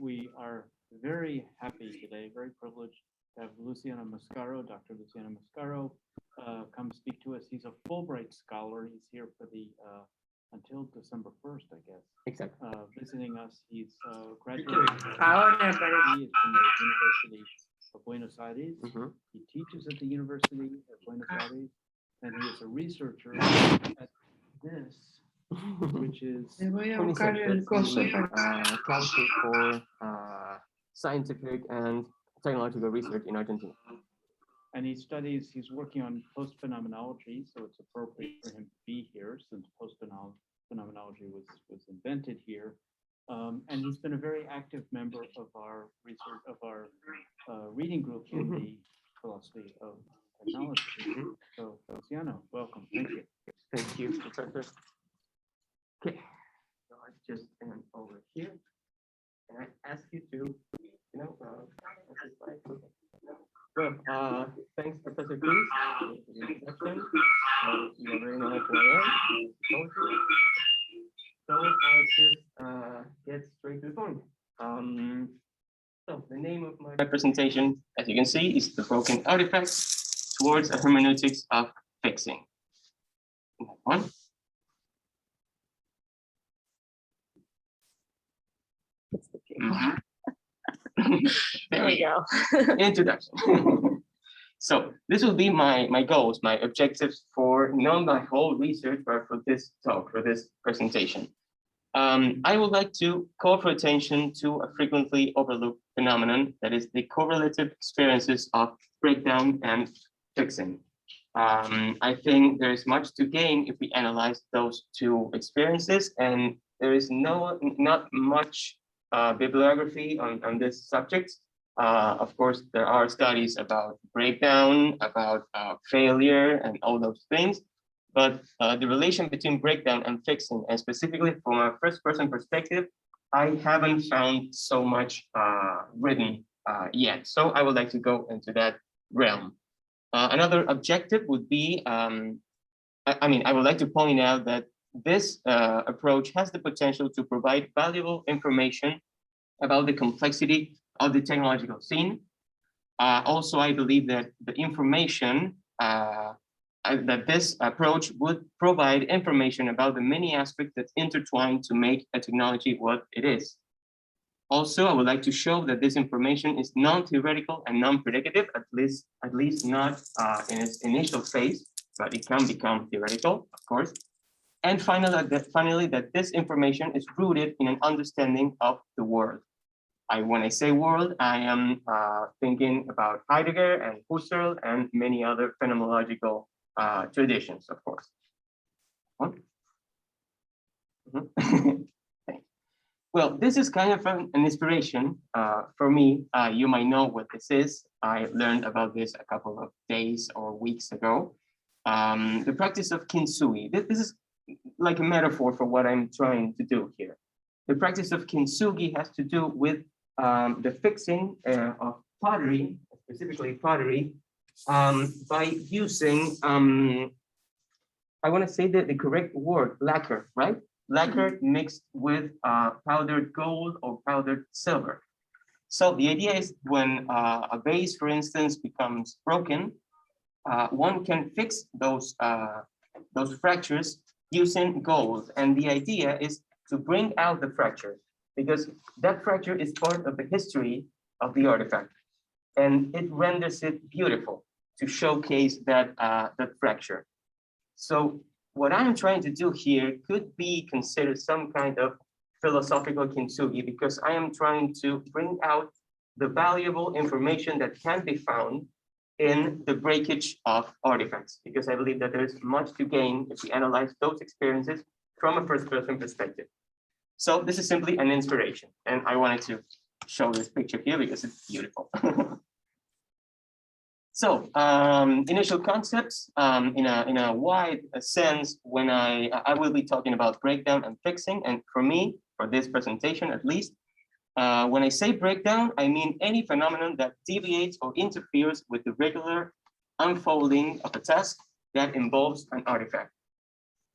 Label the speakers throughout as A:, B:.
A: We are very happy today, very privileged to have Luciano Mascaro, Dr. Luciano Mascaro, come speak to us. He's a Fulbright scholar. He's here for the until December 1st, I guess.
B: Exactly.
A: Visiting us. He's graduated. He is from the University of Buenos Aires. He teaches at the University of Buenos Aires, and he is a researcher at this, which is
B: Council for Scientific and Technological Research in Argentina.
A: And he's working on post-phenomenology, so it's appropriate for him to be here since post-phenomenology was invented here. And he's been a very active member of our research, of our reading group in the philosophy of technology. So, Luciano, welcome. Thank you.
B: Thank you, Professor. Okay, so I just am over here, and I ask you to, well, thanks, Professor Cruz, for the introduction. You already know who I am. So I'll just get straight to the point. So the name of my presentation, as you can see, is The Broken Artifact Towards a Hermeneutics of Fixing. One.
C: There we go.
B: Introduction. So this will be my goals, my objectives for not my whole research, but for this talk, for this presentation. I would like to call for attention to a frequently overlooked phenomenon, that is the correlative experiences of breakdown and fixing. I think there is much to gain if we analyze those two experiences, and there is not much bibliography on this subject. Of course, there are studies about breakdown, about failure, and all those things. But the relation between breakdown and fixing, and specifically from a first-person perspective, I haven't found so much written yet. So I would like to go into that realm. Another objective would be, I would like to point out that this approach has the potential to provide valuable information about the complexity of the technological scene. Also, I believe that the information that this approach would provide information about the many aspects that intertwine to make a technology what it is. Also, I would like to show that this information is non-theoretical and non-predicative, at least not in its initial phase, but it can become theoretical, of course. And finally, that this information is rooted in an understanding of the world. When I say world, I am thinking about Heidegger and Husserl and many other phenomenological traditions, of course. Well, this is kind of an inspiration for me. You might know what this is. I learned about this a couple of days or weeks ago. The practice of kintsugi. This is like a metaphor for what I'm trying to do here. The practice of kintsugi has to do with the fixing of pottery, specifically pottery, by using, I want to say the correct word, lacquer, right? Lacquer mixed with powdered gold or powdered silver. So the idea is when a vase, for instance, becomes broken, one can fix those fractures using gold. And the idea is to bring out the fracture, because that fracture is part of the history of the artifact. And it renders it beautiful to showcase that, that fracture. So what I'm trying to do here could be considered some kind of philosophical kintsugi, because I am trying to bring out the valuable information that can be found in the breakage of artifacts, because I believe that there's much to gain if we analyze those experiences from a first-person perspective. So this is simply an inspiration, and I wanted to show this picture here because it's beautiful. So initial concepts in a wide sense, when I will be talking about breakdown and fixing, and for me, for this presentation at least, when I say breakdown, I mean any phenomenon that deviates or interferes with the regular unfolding of a task that involves an artifact.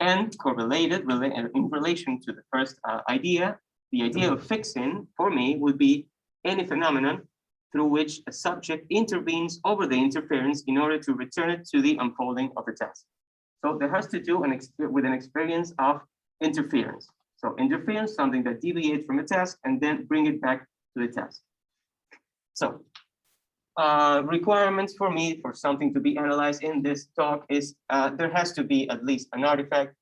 B: And correlated in relation to the first idea, The idea of fixing, for me, would be any phenomenon through which a subject intervenes over the interference in order to return it to the unfolding of the task. So there has to do with an experience of interference. So interference, something that deviates from a task and then bring it back to the task. So requirements for me for something to be analyzed in this talk is there has to be at least an artifact,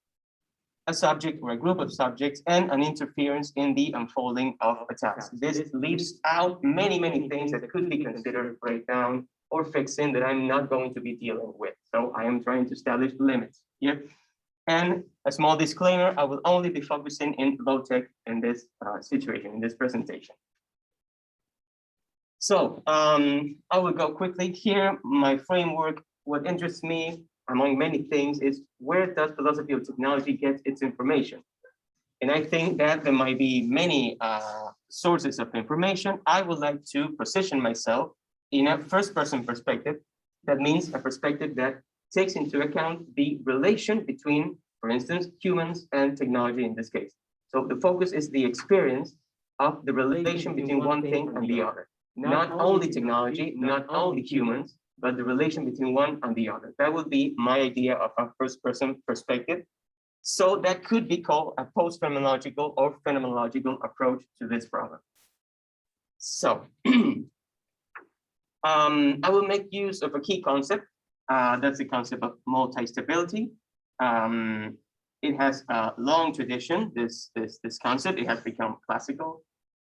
B: a subject or a group of subjects, and an interference in the unfolding of a task. This leaves out many, many things that could be considered breakdown or fixing that I'm not going to be dealing with. So I am trying to establish limits here. And a small disclaimer, I will only be focusing in low tech in this situation, in this presentation. So I will go quickly here. My framework, what interests me, among many things, is where does philosophy of technology get its information? And I think that there might be many sources of information. I would like to position myself in a first-person perspective. That means a perspective that takes into account the relation between, for instance, humans and technology in this case. So the focus is the experience of the relation between one thing and the other. Not only technology, not only humans, but the relation between one and the other. That would be my idea of a first-person perspective. So that could be called a post-phenomenological or phenomenological approach to this problem. So I will make use of a key concept. That's the concept of multi-stability. It has a long tradition, this concept. It has become classical,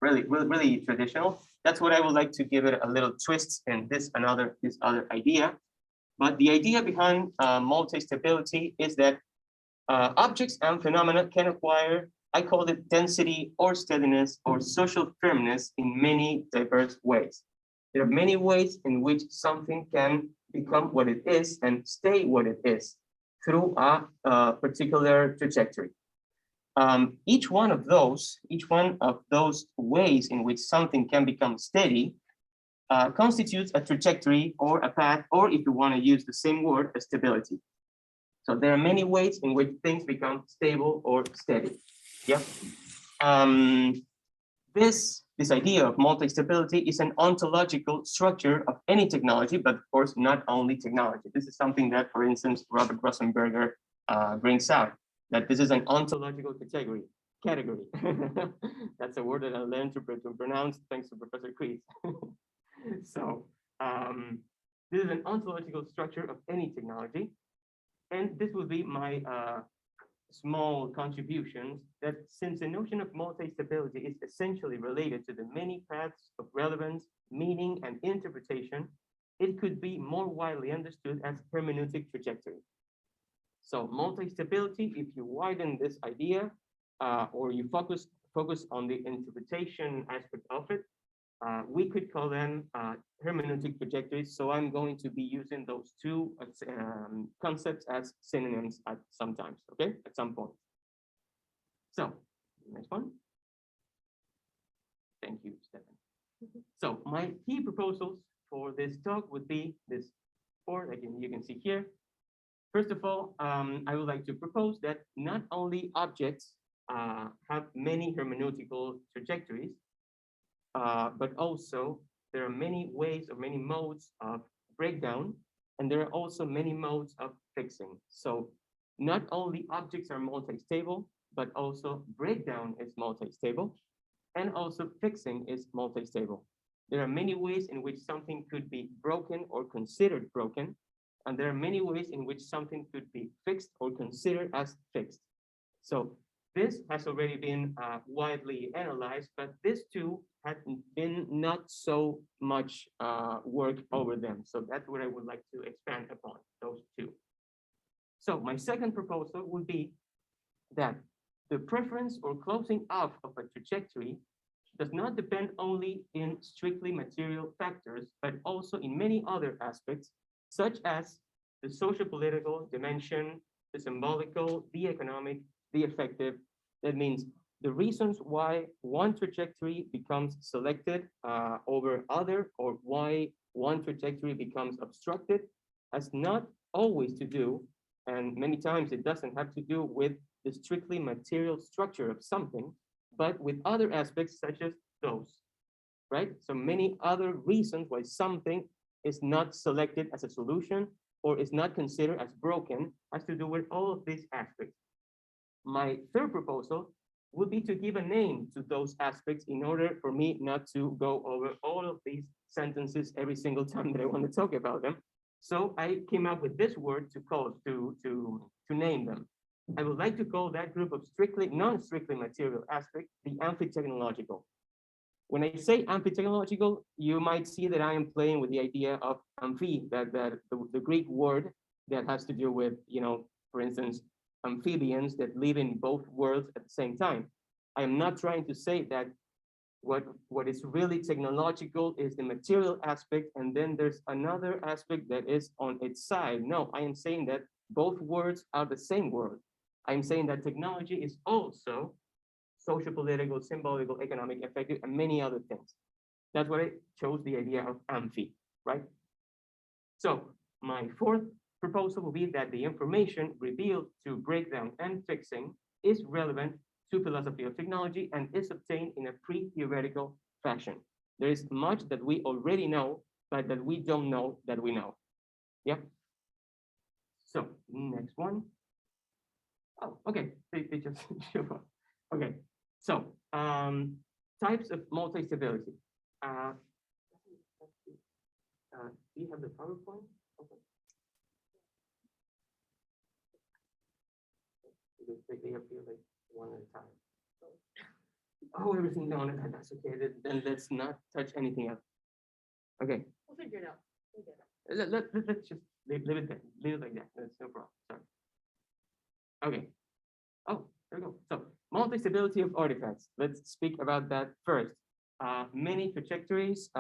B: really traditional. That's what I would like to give it a little twist in this other idea. But the idea behind multi-stability is that objects and phenomena can acquire, I call it density or steadiness or social firmness in many diverse ways. There are many ways in which something can become what it is and stay what it is through a particular trajectory. Each one of those ways in which something can become steady constitutes a trajectory or a path, or if you want to use the same word, a stability. So there are many ways in which things become stable or steady. Yeah. This idea of multi-stability is an ontological structure of any technology, but of course, not only technology. This is something that, for instance, Robert Rosenberger brings out, that this is an ontological category. That's a word that I learned to pronounce thanks to Professor Chris. So this is an ontological structure of any technology. And this will be my small contributions, that since the notion of multi-stability is essentially related to the many paths of relevance, meaning, and interpretation, it could be more widely understood as hermeneutic trajectory. So multi-stability, if you widen this idea, or you focus on the interpretation aspect of it, we could call them hermeneutic trajectories. So I'm going to be using those two concepts as synonyms at sometimes, okay, at some point. So next one. Thank you, Stefan. So my key proposals for this talk would be this four, again, you can see here. First of all, I would like to propose that not only objects have many hermeneutical trajectories, but also there are many ways or many modes of breakdown, and there are also many modes of fixing. So not only objects are multi-stable, but also breakdown is multi-stable, and also fixing is multi-stable. There are many ways in which something could be broken or considered broken, and there are many ways in which something could be fixed or considered as fixed. So this has already been widely analyzed, but these two have been not so much work over them. So that's what I would like to expand upon, those two. So my second proposal would be that the preference or closing off of a trajectory does not depend only in strictly material factors, but also in many other aspects, such as the socio-political dimension, the symbolical, the economic, the affective. That means the reasons why one trajectory becomes selected over other, or why one trajectory becomes obstructed, has not always to do, and many times it doesn't have to do with the strictly material structure of something, but with other aspects such as those, right? So many other reasons why something is not selected as a solution or is not considered as broken has to do with all of these aspects. My third proposal would be to give a name to those aspects in order for me not to go over all of these sentences every single time that I want to talk about them. So I came up with this word to call to name them. I would like to call that group of strictly non-strictly material aspects the amphitechnological. When I say amphitechnological, you might see that I am playing with the idea of amphi, the Greek word that has to do with, for instance, amphibians that live in both worlds at the same time. I am not trying to say that what is really technological is the material aspect, and then there's another aspect that is on its side. No, I am saying that both words are the same word. I'm saying that technology is also social, political, symbolical, economic, effective, and many other things. That's why I chose the idea of amphi, right? So my fourth proposal will be that the information revealed through breakdown and fixing is relevant to philosophy of technology and is obtained in a pre-theoretical fashion. There is much that we already know, but that we don't know that we know. Yeah. So next one. Oh, okay. They just show up. Okay. So types of multi-stability. Do you have the PowerPoint? Okay. They appear like one at a time. Oh, everything's on it. That's okay. Then let's not touch anything else. Okay.
C: We'll figure it out.
B: Let's just leave it there. Leave it like that. That's no problem. Sorry. Okay. Oh, there we go. So multi-stability of artifacts. Let's speak about that first. Many trajectories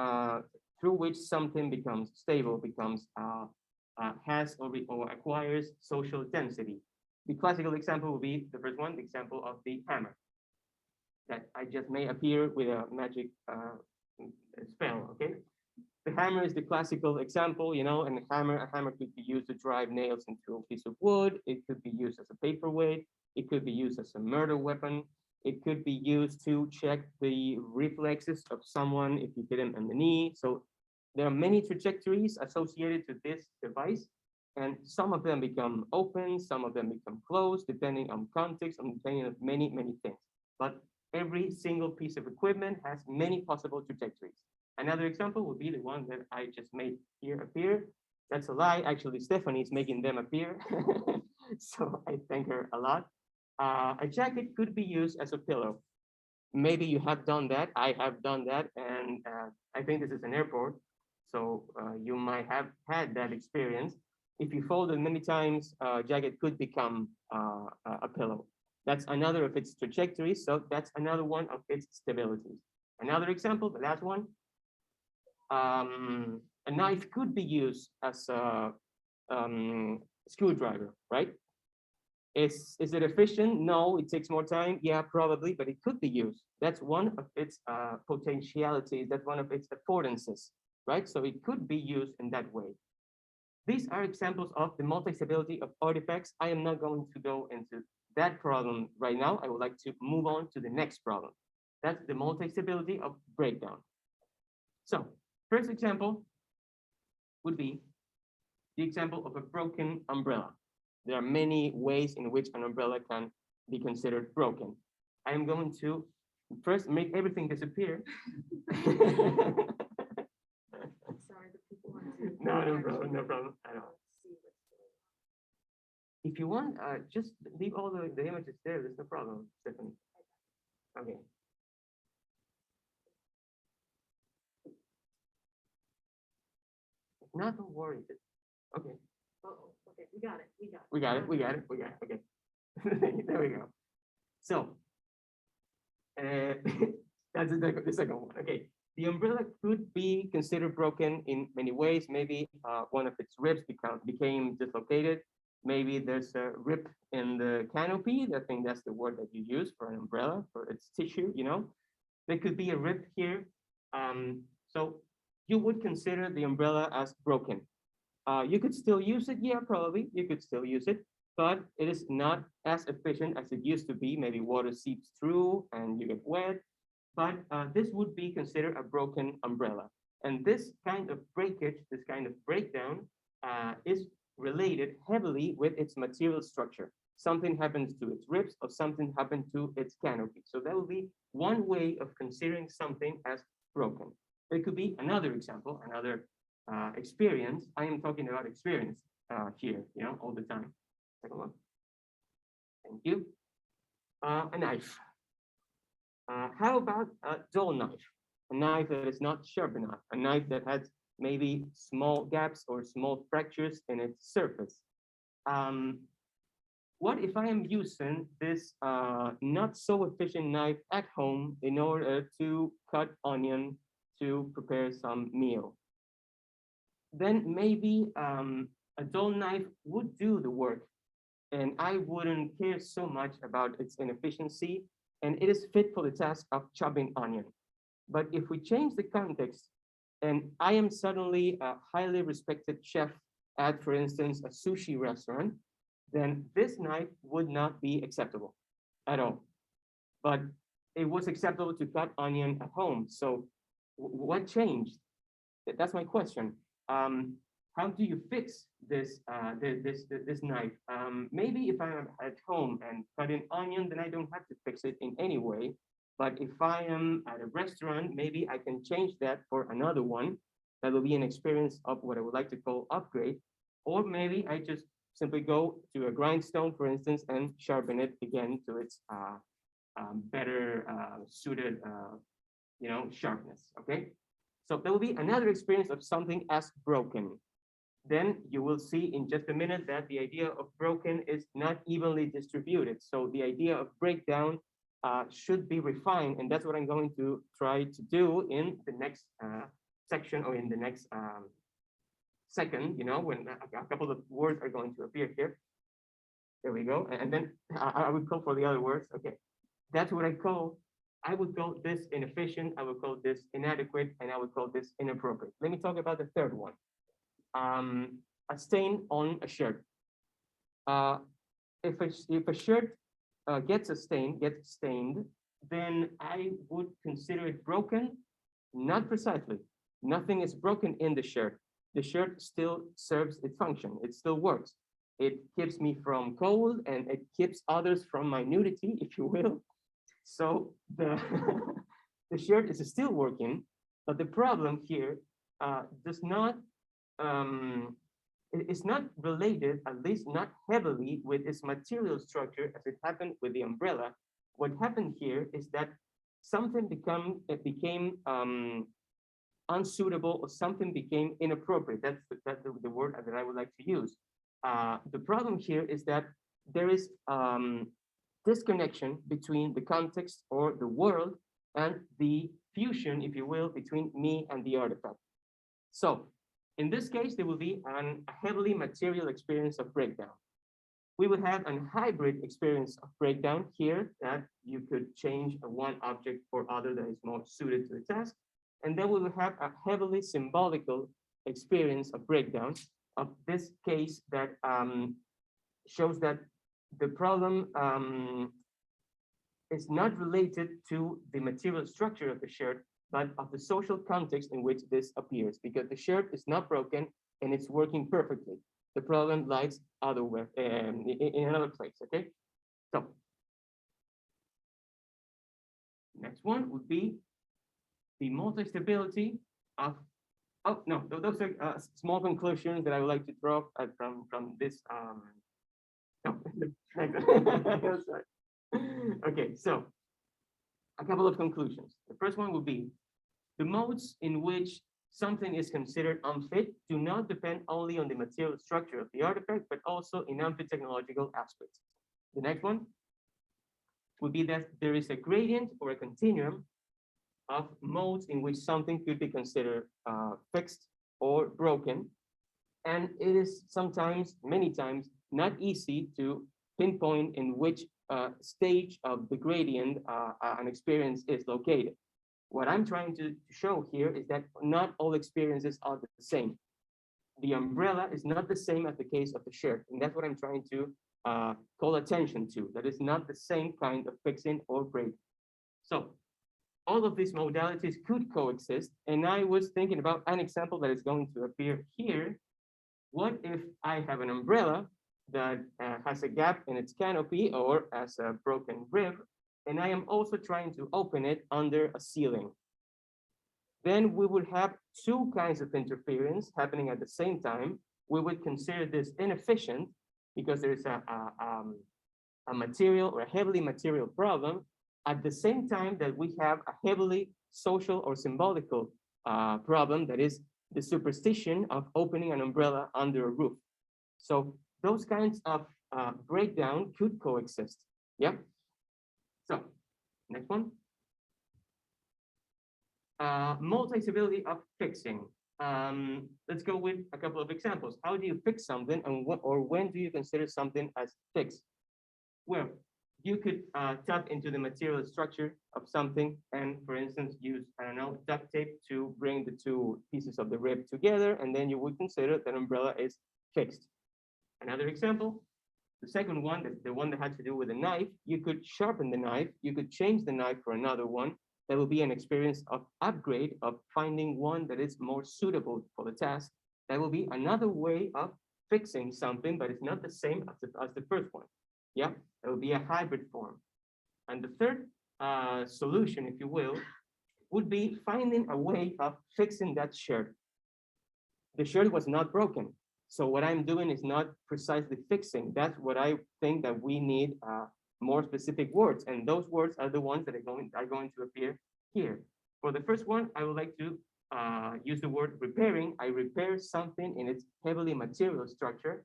B: through which something becomes stable, has or acquires social density. The classical example will be the first one, the example of the hammer that I just may appear with a magic spell, okay? The hammer is the classical example, and a hammer could be used to drive nails into a piece of wood. It could be used as a paperweight. It could be used as a murder weapon. It could be used to check the reflexes of someone if you hit him in the knee. So there are many trajectories associated to this device, and some of them become open, some of them become closed, depending on context, and depending on many, many things. But every single piece of equipment has many possible trajectories. Another example would be the one that I just made here appear. That's a lie. Actually, Stephanie is making them appear. So I thank her a lot. A jacket could be used as a pillow. Maybe you have done that. I have done that. And I think this is an airport. So you might have had that experience. If you fold it many times, jacket could become a pillow. That's another of its trajectories. So that's another one of its stabilities. Another example, the last one. A knife could be used as a screwdriver, right? Is it efficient? No, it takes more time. Yeah, probably, but it could be used. That's one of its potentialities. That's one of its affordances, right? So it could be used in that way. These are examples of the multi-stability of artifacts. I am not going to go into that problem right now. I would like to move on to the next problem. That's the multi-stability of breakdown. So first example would be the example of a broken umbrella. There are many ways in which an umbrella can be considered broken. I am going to first make everything disappear.
C: Sorry, the people on Zoom.
B: No problem at all. If you want, just leave all the images there. There's no problem, Stephanie. Okay. No, don't worry. Okay.
C: Oh, okay, we got it.
B: Okay. There we go. So, that's the second one. Okay. The umbrella could be considered broken in many ways. Maybe one of its ribs became dislocated. Maybe there's a rip in the canopy. I think that's the word that you use for an umbrella, for its tissue, There could be a rip here. So you would consider the umbrella as broken. You could still use it, yeah, probably. You could still use it. but it is not as efficient as it used to be. Maybe water seeps through and you get wet, but this would be considered a broken umbrella. And this kind of breakage, this kind of breakdown is related heavily with its material structure. Something happens to its ribs or something happened to its canopy. So that will be one way of considering something as broken. There could be another example, another experience. I am talking about experience here, all the time. Take a look. Thank you. A knife. How about a dull knife? A knife that is not sharp enough, a knife that has maybe small gaps or small fractures in its surface. What if I am using this not so efficient knife at home in order to cut onion to prepare some meal? Then maybe a dull knife would do the work, and I wouldn't care so much about its inefficiency, and it is fit for the task of chopping onion. But if we change the context, and I am suddenly a highly respected chef at, for instance, a sushi restaurant, then this knife would not be acceptable at all. But it was acceptable to cut onion at home. So what changed? That's my question. How do you fix this this knife? Maybe if I'm at home and cutting onion, then I don't have to fix it in any way. But if I am at a restaurant, maybe I can change that for another one. That will be an experience of what I would like to call upgrade. Or maybe I just simply go to a grindstone, for instance, and sharpen it again to its better suited, sharpness. Okay. So there will be another experience of something as broken. Then you will see in just a minute that the idea of broken is not evenly distributed. So the idea of breakdown should be refined, and that's what I'm going to try to do in the next section or in the next second, when a couple of words are going to appear here. There we go. And then I would call for the other words. Okay. That's what I would call this inefficient, I would call this inadequate, and I would call this inappropriate. Let me talk about the third one. A stain on a shirt. If a shirt gets stained, then I would consider it broken. Not precisely. Nothing is broken in the shirt. The shirt still serves its function. It still works. It keeps me from cold and it keeps others from my nudity, if you will. So the the shirt is still working, but the problem here does not it's not related, at least not heavily, with its material structure as it happened with the umbrella. What happened here is that something became unsuitable or something became inappropriate. That's the word that I would like to use. The problem here is that there is disconnection between the context or the world and the fusion, if you will, between me and the artifact. So in this case, there will be a heavily material experience of breakdown. We would have a hybrid experience of breakdown here that you could change one object for other that is more suited to the task. And then we will have a heavily symbolical experience of breakdown of this case that shows that the problem is not related to the material structure of the shirt, but of the social context in which this appears, because the shirt is not broken and it's working perfectly. The problem lies otherwhere, in another place, okay? So, next one would be the multi-stability of, oh, no, those are small conclusions that I would like to draw from this, no, sorry. Okay, so a couple of conclusions. The first one would be the modes in which something is considered unfit do not depend only on the material structure of the artifact, but also in unfit technological aspects. The next one would be that there is a gradient or a continuum of modes in which something could be considered fixed or broken. And it is sometimes, many times, not easy to pinpoint in which stage of the gradient an experience is located. What I'm trying to show here is that not all experiences are the same. The umbrella is not the same as the case of the shirt, and that's what I'm trying to call attention to. That is not the same kind of fixing or break. So all of these modalities could coexist. And I was thinking about an example that is going to appear here. What if I have an umbrella that has a gap in its canopy or as a broken rib, and I am also trying to open it under a ceiling? Then we would have two kinds of interference happening at the same time. We would consider this inefficient because there's a material or a heavily material problem at the same time that we have a heavily social or symbolical problem, that is the superstition of opening an umbrella under a roof. So those kinds of breakdown could coexist. Yeah. So next one. Multi-stability of fixing. Let's go with a couple of examples. How do you fix something, and what or when do you consider something as fixed? Well, you could tap into the material structure of something and, for instance, use, I don't know, duct tape to bring the two pieces of the rib together, and then you would consider that umbrella is fixed. Another example, the second one, the one that had to do with a knife, you could sharpen the knife, you could change the knife for another one. That will be an experience of upgrade, of finding one that is more suitable for the task. That will be another way of fixing something, but it's not the same as the first one. Yeah, it will be a hybrid form. And the third solution, if you will, would be finding a way of fixing that shirt. The shirt was not broken. So what I'm doing is not precisely fixing. That's what I think that we need more specific words. And those words are the ones that are going to appear here. For the first one, I would like to use the word repairing. I repair something in its heavily material structure.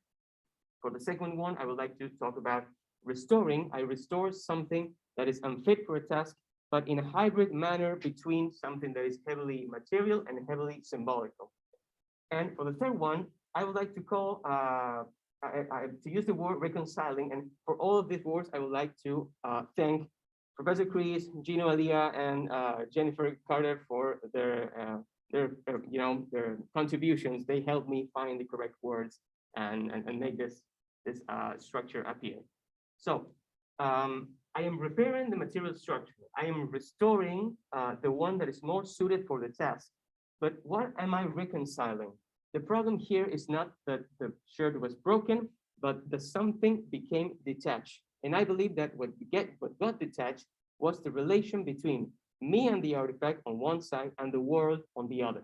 B: For the second one, I would like to talk about restoring. I restore something that is unfit for a task, but in a hybrid manner between something that is heavily material and heavily symbolical. And for the third one, I would like to call, to use the word reconciling. And for all of these words, I would like to thank Professor Chris, Gino Alia, and Jennifer Carter for their contributions. They helped me find the correct words and make this structure appear. So I am repairing the material structure. I am restoring the one that is more suited for the task. But what am I reconciling? The problem here is not that the shirt was broken, but that something became detached. And I believe that what got detached was the relation between me and the artifact on one side and the world on the other.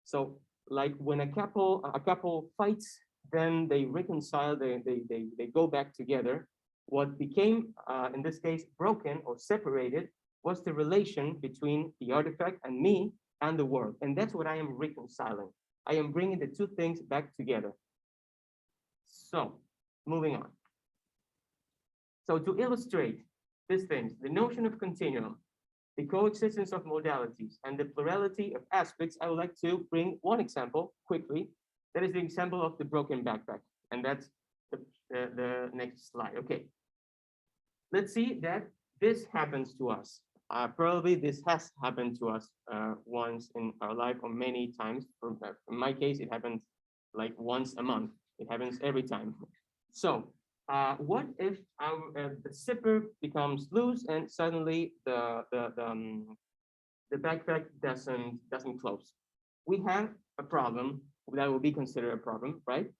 B: So like when a couple fights, then they reconcile, they go back together. What became, in this case, broken or separated was the relation between the artifact and me and the world. And that's what I am reconciling. I am bringing the two things back together. So, moving on. So to illustrate these things, the notion of continuum, the coexistence of modalities, and the plurality of aspects, I would like to bring one example quickly. That is the example of the broken backpack. And that's the next slide. Okay. Let's see that this happens to us. Probably this has happened to us once in our life or many times. In my case, it happens like once a month. It happens every time. So what if the zipper becomes loose and suddenly the backpack doesn't close? We have a problem that will be considered a problem, right?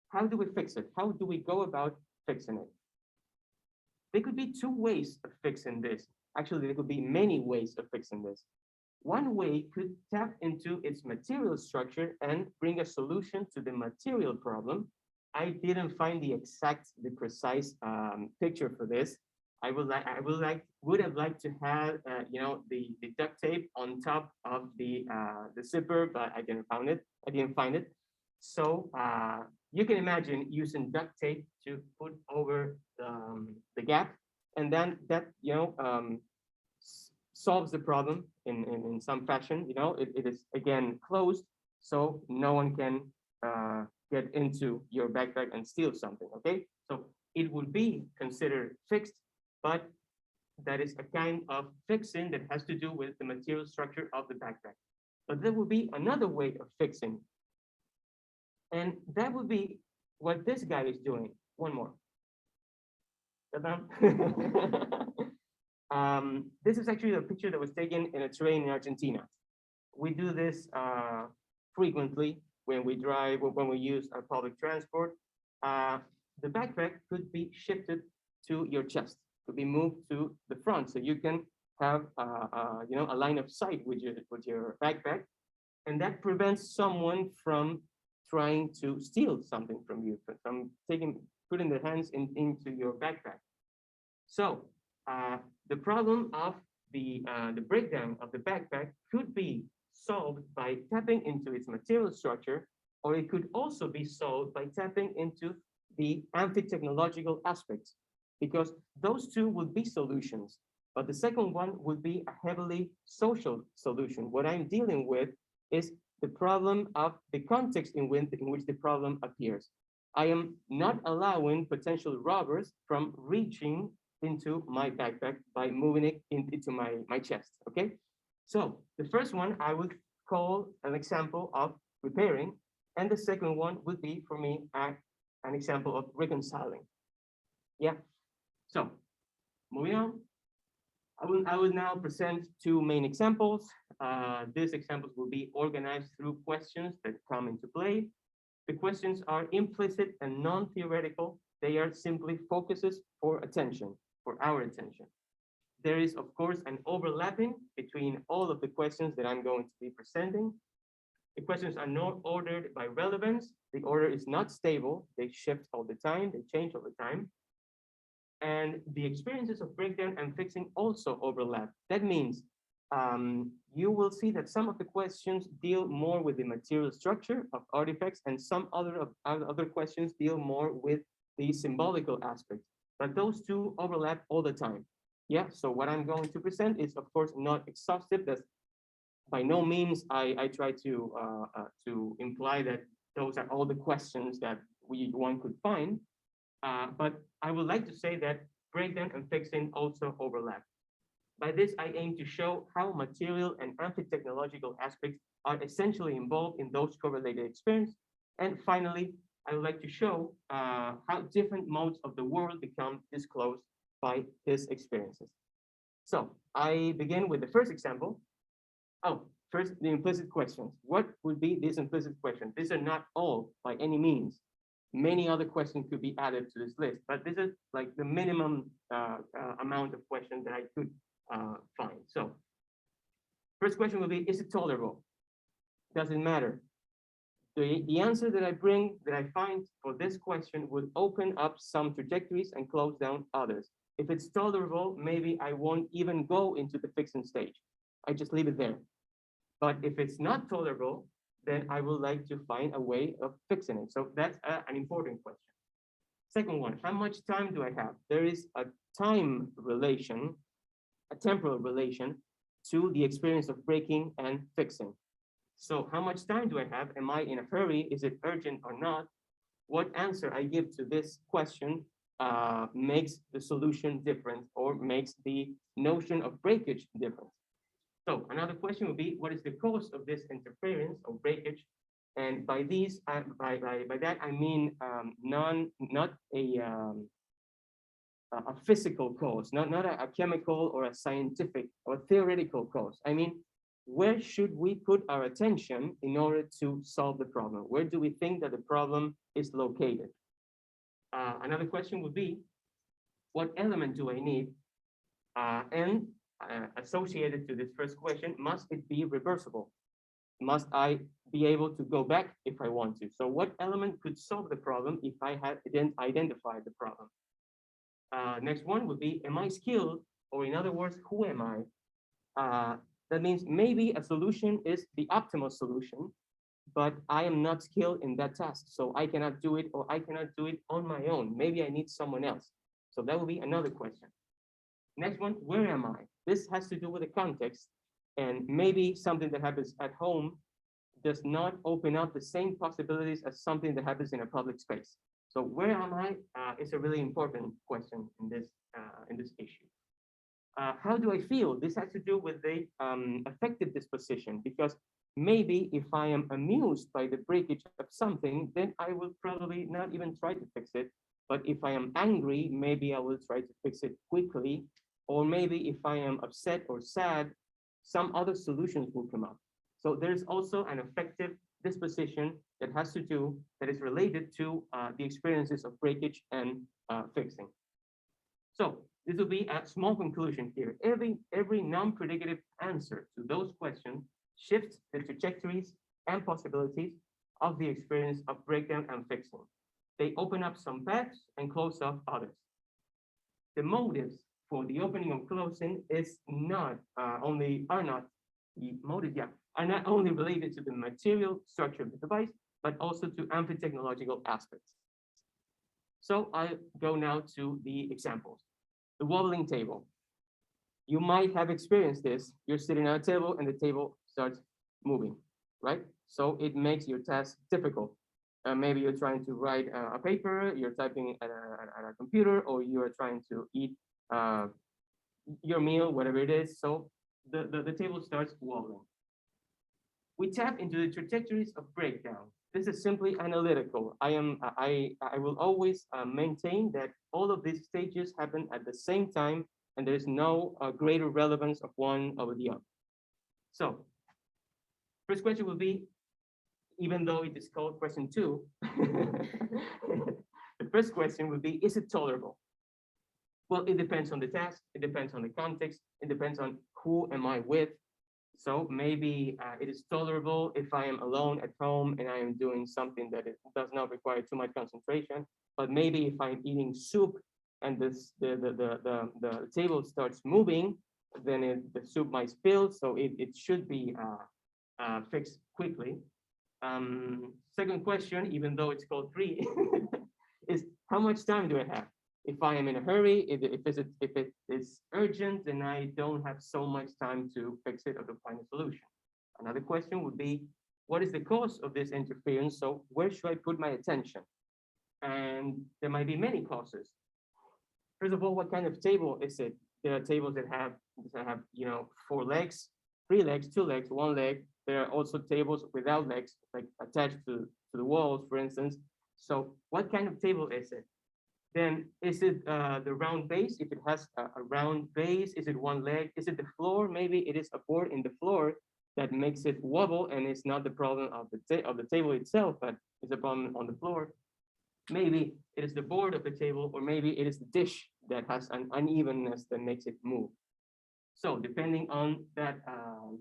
B: How do we fix it? How do we go about fixing it? There could be two ways of fixing this. Actually, there could be many ways of fixing this. One way could tap into its material structure and bring a solution to the material problem. I didn't find the precise picture for this. I would have liked to have the duct tape on top of the zipper, but I didn't find it. So you can imagine using duct tape to put over the gap, and then that solves the problem in some fashion. It is again closed, so no one can get into your backpack and steal something. Okay, so it would be considered fixed, but that is a kind of fixing that has to do with the material structure of the backpack. But there will be another way of fixing, and that would be what this guy is doing. One more. This is actually a picture that was taken in a train in Argentina. We do this frequently when we drive or when we use our public transport. The backpack could be shifted to your chest, could be moved to the front, so you can have a line of sight with your backpack, and that prevents someone from trying to steal something from you, from putting their hands into your backpack. So the problem of the breakdown of the backpack could be solved by tapping into its material structure, or it could also be solved by tapping into the amphi-technological aspects, because those two would be solutions. But the second one would be a heavily social solution. What I'm dealing with is the problem of the context in which the problem appears. I am not allowing potential robbers from reaching into my backpack by moving it into my chest, okay? So the first one I would call an example of repairing, and the second one would be for me an example of reconciling. Yeah, so moving on. I will now present two main examples. These examples will be organized through questions that come into play. The questions are implicit and non-theoretical. They are simply focuses for attention, for our attention. There is, of course, an overlapping between all of the questions that I'm going to be presenting. The questions are not ordered by relevance. The order is not stable. They shift all the time. They change all the time. And the experiences of breakdown and fixing also overlap. That means you will see that some of the questions deal more with the material structure of artifacts, and some other questions deal more with the symbolical aspect. But those two overlap all the time. Yeah, so what I'm going to present is, of course, not exhaustive. That's by no means I try to imply that those are all the questions that one could find. But I would like to say that breakdown and fixing also overlap. By this, I aim to show how material and amphi-technological aspects are essentially involved in those correlated experiences. And finally, I would like to show how different modes of the world become disclosed by these experiences. So I begin with the first example. Oh, first, the implicit questions. What would be these implicit questions? These are not all by any means. Many other questions could be added to this list, but this is like the minimum amount of questions that I could find. So first question will be, is it tolerable? Doesn't matter. The answer that I find for this question would open up some trajectories and close down others. If it's tolerable, maybe I won't even go into the fixing stage. I just leave it there. But if it's not tolerable, then I would like to find a way of fixing it. So that's an important question. Second one, how much time do I have? There is a time relation, a temporal relation to the experience of breaking and fixing. So how much time do I have? Am I in a hurry? Is it urgent or not? What answer I give to this question makes the solution different, or makes the notion of breakage different. So another question would be, what is the cause of this interference or breakage? And by these, by that I mean not a physical cause, not a chemical or a scientific or theoretical cause. I mean, where should we put our attention in order to solve the problem? Where do we think that the problem is located? Another question would be, what element do I need? And associated to this first question, must it be reversible? Must I be able to go back if I want to? So what element could solve the problem if I had identified the problem? Next one would be, am I skilled? Or in other words, who am I? That means maybe a solution is the optimal solution, but I am not skilled in that task. So I cannot do it, or I cannot do it on my own. Maybe I need someone else. So that would be another question. Next one, where am I? This has to do with the context, and maybe something that happens at home does not open up the same possibilities as something that happens in a public space. So where am I is a really important question in this issue. How do I feel? This has to do with the affective disposition, because maybe if I am amused by the breakage of something, then I will probably not even try to fix it. But if I am angry, maybe I will try to fix it quickly. Or maybe if I am upset or sad, some other solutions will come up. So there's also an affective disposition that is related to the experiences of breakage and fixing. So this will be a small conclusion here. Every non-predicative answer to those questions shifts the trajectories and possibilities of the experience of breakdown and fixing. They open up some paths and close off others. The motives for the opening and closing are not only related to the material structure of the device, but also to amphi-technological aspects. So I go now to the examples. The wobbling table. You might have experienced this. You're sitting at a table and the table starts moving, right? So it makes your task difficult. Maybe you're trying to write a paper, you're typing at a computer, or you're trying to eat your meal, whatever it is. So the table starts wobbling. We tap into the trajectories of breakdown. This is simply analytical. I will always maintain that all of these stages happen at the same time, and there's no greater relevance of one over the other. So, first question will be, even though it is called question 2, the first question would be, is it tolerable? Well, it depends on the task, it depends on the context, it depends on who am I with. So maybe it is tolerable if I am alone at home and I am doing something that it does not require too much concentration. But maybe if I'm eating soup and the table starts moving, then the soup might spill. So it should be fixed quickly. Second question, even though it's called 3, is how much time do I have? If I am in a hurry, if it is urgent, then I don't have so much time to fix it or to find a solution. Another question would be, what is the cause of this interference? So where should I put my attention? And there might be many causes. First of all, what kind of table is it? There are tables that have 4 legs, 3 legs, 2 legs, 1 leg. There are also tables without legs, like attached to the walls, for instance. So what kind of table is it? Then is it the round base? If it has a round base, is it 1 leg? Is it the floor? Maybe it is a board in the floor that makes it wobble, and it's not the problem of the table itself, but it's a problem on the floor. Maybe it is the board of the table, or maybe it is the dish that has an unevenness that makes it move. So depending on that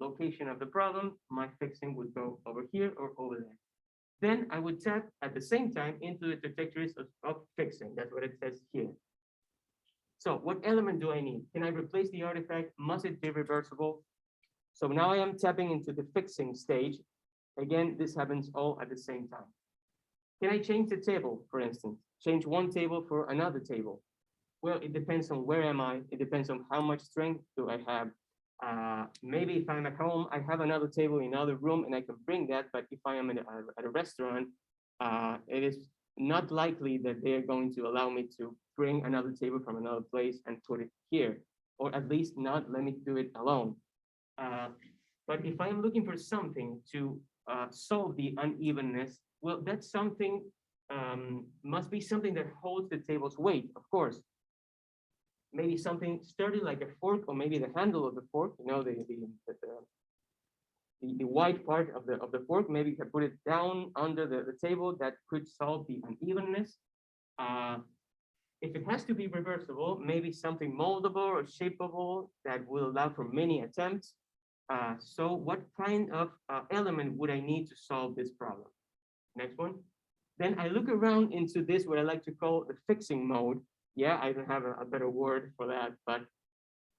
B: location of the problem, my fixing would go over here or over there. Then I would tap at the same time into the trajectories of fixing. That's what it says here. So what element do I need? Can I replace the artifact? Must it be reversible? So now I am tapping into the fixing stage. Again, this happens all at the same time. Can I change the table, for instance? Change one table for another table? Well, it depends on where am I. It depends on how much strength do I have. Maybe if I'm at home, I have another table in another room and I can bring that. But if I am at a restaurant, it is not likely that they are going to allow me to bring another table from another place and put it here, or at least not let me do it alone. But if I'm looking for something to solve the unevenness, well, that's something must be something that holds the table's weight, of course. Maybe something sturdy like a fork, or maybe the handle of the fork, the white part of the fork, maybe you can put it down under the table. That could solve the unevenness. If it has to be reversible, maybe something moldable or shapeable that will allow for many attempts. So what kind of element would I need to solve this problem? Next one. Then I look around into this, what I like to call the fixing mode. Yeah, I don't have a better word for that, but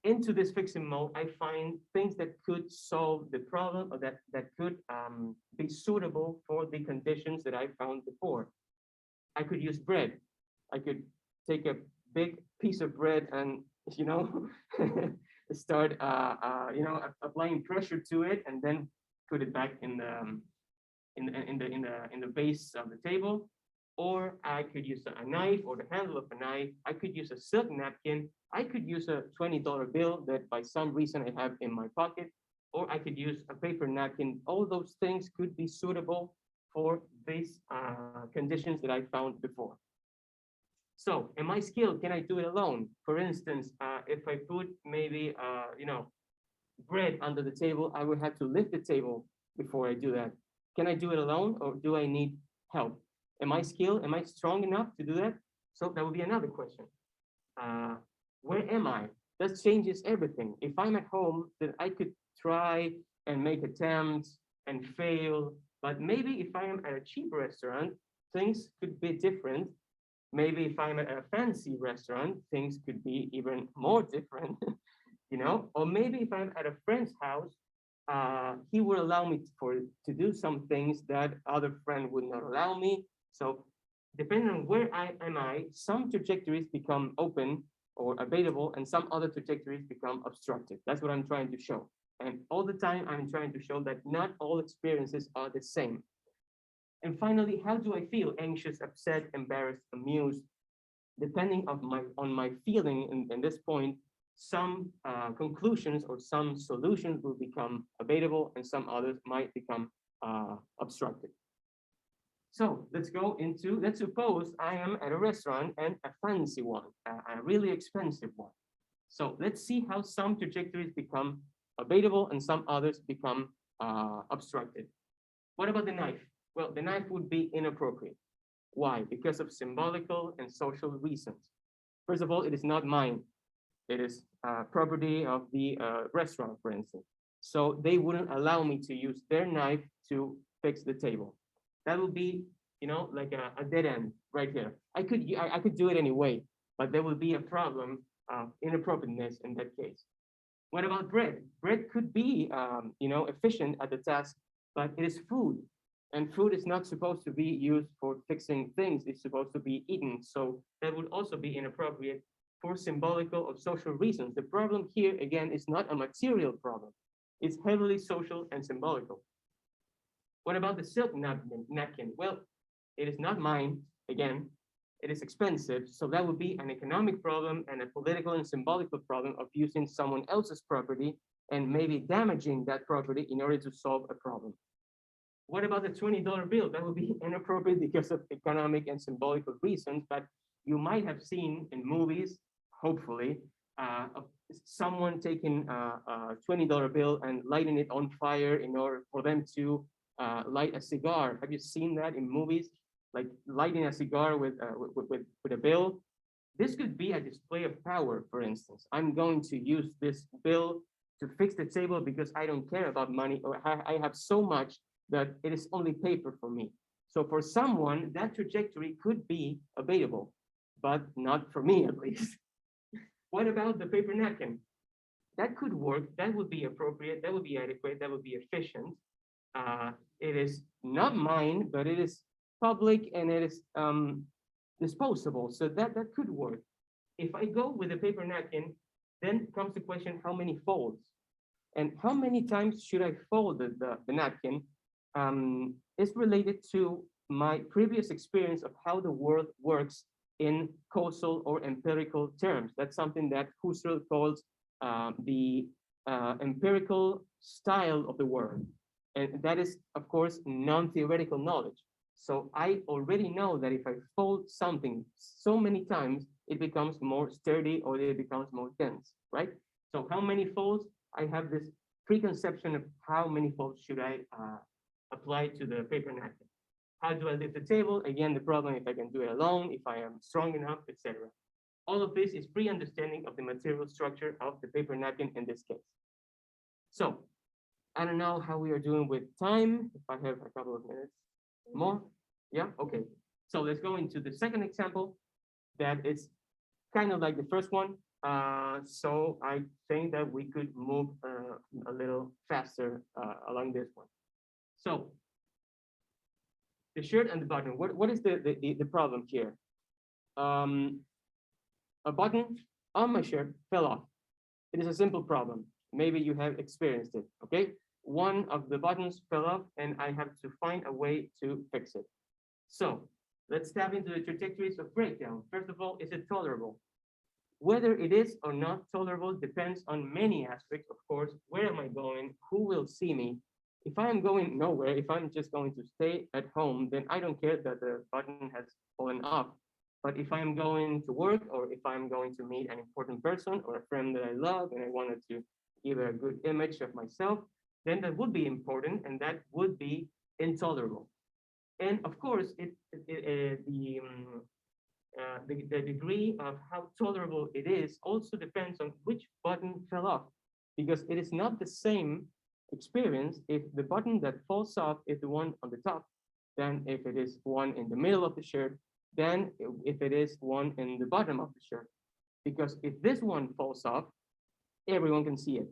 B: into this fixing mode, I find things that could solve the problem, or that could be suitable for the conditions that I found before. I could use bread. I could take a big piece of bread and, start, applying pressure to it, and then put it back in the base of the table. Or I could use a knife or the handle of a knife. I could use a silk napkin. I could use a $20 bill that by some reason I have in my pocket, or I could use a paper napkin. All those things could be suitable for these conditions that I found before. So am I skilled? Can I do it alone? For instance, if I put maybe, bread under the table, I would have to lift the table before I do that. Can I do it alone or do I need help? Am I skilled? Am I strong enough to do that? So that would be another question. Uh, where am I? That changes everything. If I'm at home, then I could try and make attempts and fail. But maybe if I am at a cheap restaurant, things could be different. Maybe if I'm at a fancy restaurant, things could be even more different, or maybe if I'm at a friend's house, he will allow me to do some things that other friend would not allow me. So depending on where some trajectories become open or available, and some other trajectories become obstructed. That's what I'm trying to show. And all the time, I'm trying to show that not all experiences are the same. And finally, how do I feel? Anxious, upset, embarrassed, amused. Depending on my feeling in this point, some conclusions or some solutions will become available and some others might become obstructed. So let's suppose I am at a restaurant and a fancy one, a really expensive one. So let's see how some trajectories become available and some others become obstructed. What about the knife? Well, the knife would be inappropriate. Why? Because of symbolical and social reasons. First of all, it is not mine. It is property of the restaurant, for instance. So they wouldn't allow me to use their knife to fix the table. That would be, like a dead end right here. I could do it anyway, but there will be a problem of inappropriateness in that case. What about bread? Bread could be, efficient at the task, but it is food. And food is not supposed to be used for fixing things. It's supposed to be eaten. So that would also be inappropriate for symbolical or social reasons. The problem here, again, is not a material problem. It's heavily social and symbolical. What about the silk napkin? Well, it is not mine. Again, it is expensive. So that would be an economic problem and a political and symbolical problem of using someone else's property and maybe damaging that property in order to solve a problem. What about the $20 bill? That would be inappropriate because of economic and symbolical reasons, but you might have seen in movies, hopefully, someone taking a $20 bill and lighting it on fire in order for them to light a cigar. Have you seen that in movies? Like lighting a cigar with a bill? This could be a display of power, for instance. I'm going to use this bill to fix the table because I don't care about money, or I have so much that it is only paper for me. So for someone, that trajectory could be available, but not for me at least. What about the paper napkin? That could work, that would be appropriate, that would be adequate, that would be efficient. It is not mine, but it is public and it is disposable, so that could work. If I go with a paper napkin, then comes the question, how many folds? And how many times should I fold the napkin? Is related to my previous experience of how the world works in causal or empirical terms. That's something that Husserl calls the empirical style of the world. And that is, of course, non-theoretical knowledge. So I already know that if I fold something so many times, it becomes more sturdy or it becomes more dense, right? So how many folds? I have this preconception of how many folds should I apply to the paper napkin. How do I lift the table? Again, the problem if I can do it alone, if I am strong enough, etc. All of this is pre-understanding of the material structure of the paper napkin in this case. So I don't know how we are doing with time. If I have a couple of minutes more. Yeah, okay. So let's go into the second example that is kind of like the first one. So I think that we could move a little faster along this one. So the shirt and the button, what is the problem here? A button on my shirt fell off. It is a simple problem. Maybe you have experienced it, okay? One of the buttons fell off and I have to find a way to fix it. So let's tap into the trajectories of breakdown. First of all, is it tolerable? Whether it is or not tolerable depends on many aspects, of course. Where am I going? Who will see me? If I am going nowhere, if I'm just going to stay at home, then I don't care that the button has fallen off. But if I'm going to work or if I'm going to meet an important person or a friend that I love and I wanted to give a good image of myself, then that would be important and that would be intolerable. And of course, the degree of how tolerable it is also depends on which button fell off, because it is not the same experience if the button that falls off is the one on the top, than if it is one in the middle of the shirt, than if it is one in the bottom of the shirt. Because if this one falls off, everyone can see it.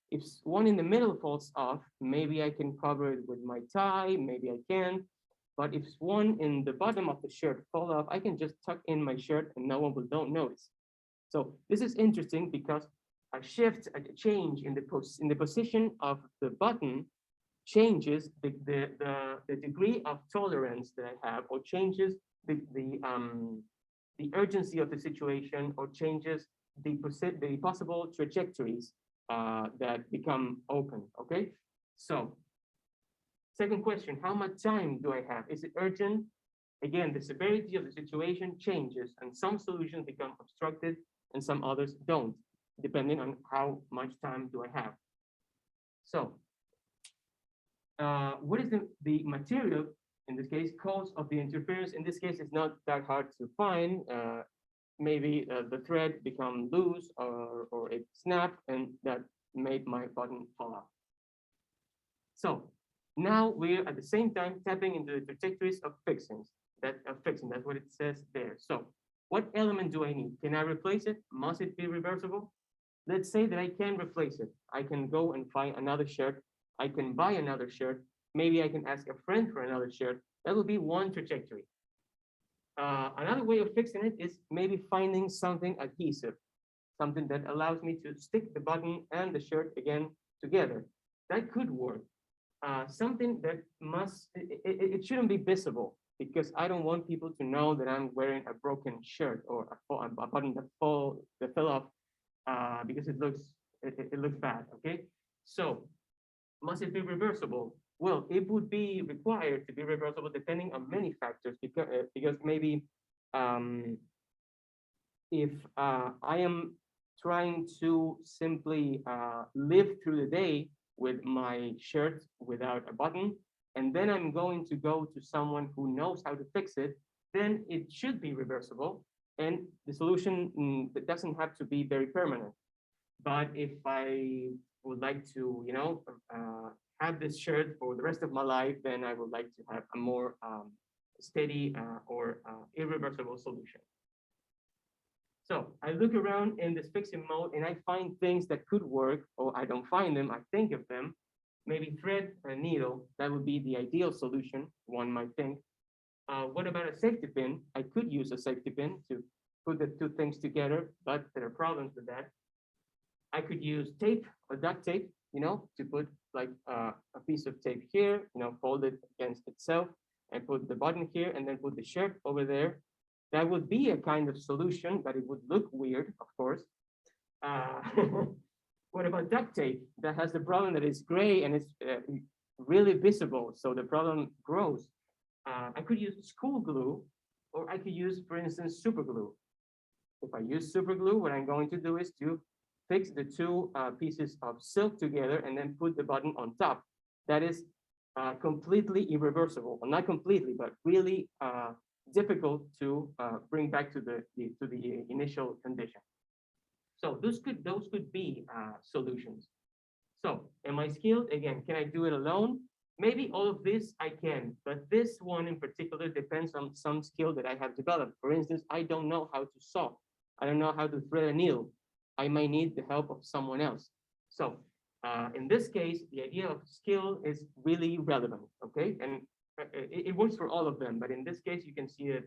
B: If one in the middle falls off, maybe I can cover it with my tie, maybe I can. But if one in the bottom of the shirt fall off, I can just tuck in my shirt and no one will don't notice. So this is interesting because a shift, a change in the position of the button changes the degree of tolerance that I have, or changes the urgency of the situation, or changes the possible trajectories that become open. Okay, so second question, how much time do I have? Is it urgent? Again, the severity of the situation changes, and some solutions become obstructed and some others don't, depending on how much time do I have. So what is the material, in this case, cause of the interference? In this case, it's not that hard to find. Maybe the thread become loose or it snapped, and that made my button fall off. So now we're at the same time tapping into the trajectories of fixings. That's what it says there. So what element do I need? Can I replace it? Must it be reversible? Let's say that I can replace it. I can go and find another shirt. I can buy another shirt. Maybe I can ask a friend for another shirt. That will be one trajectory. Another way of fixing it is maybe finding something adhesive, something that allows me to stick the button and the shirt again together. That could work. Something that it shouldn't be visible, because I don't want people to know that I'm wearing a broken shirt or a button that fell off, because it looks bad. Okay, so must it be reversible? Well, it would be required to be reversible depending on many factors, because maybe if I am trying to simply live through the day with my shirt without a button, and then I'm going to go to someone who knows how to fix it, then it should be reversible, and the solution that doesn't have to be very permanent. But if I would like to, have this shirt for the rest of my life, then I would like to have a more steady or irreversible solution. So I look around in this fixing mode and I find things that could work, or I don't find them, I think of them. Maybe thread and needle, that would be the ideal solution, one might think. What about a safety pin? I could use a safety pin to put the two things together, but there are problems with that. I could use tape or duct tape, to put like a piece of tape here, fold it against itself and put the button here and then put the shirt over there. That would be a kind of solution, but it would look weird, of course. What about duct tape? That has the problem that it's gray and it's really visible, so the problem grows. I could use school glue, or I could use, for instance, super glue. If I use super glue, what I'm going to do is to fix the two pieces of silk together and then put the button on top. That is completely irreversible, well, not completely, but really difficult to bring back to the initial condition. So those could be solutions. So am I skilled? Again, can I do it alone? Maybe all of this I can, but this one in particular depends on some skill that I have developed. For instance, I don't know how to sew. I don't know how to thread a needle. I might need the help of someone else. So in this case, the idea of skill is really relevant, okay? And it works for all of them, but in this case, you can see it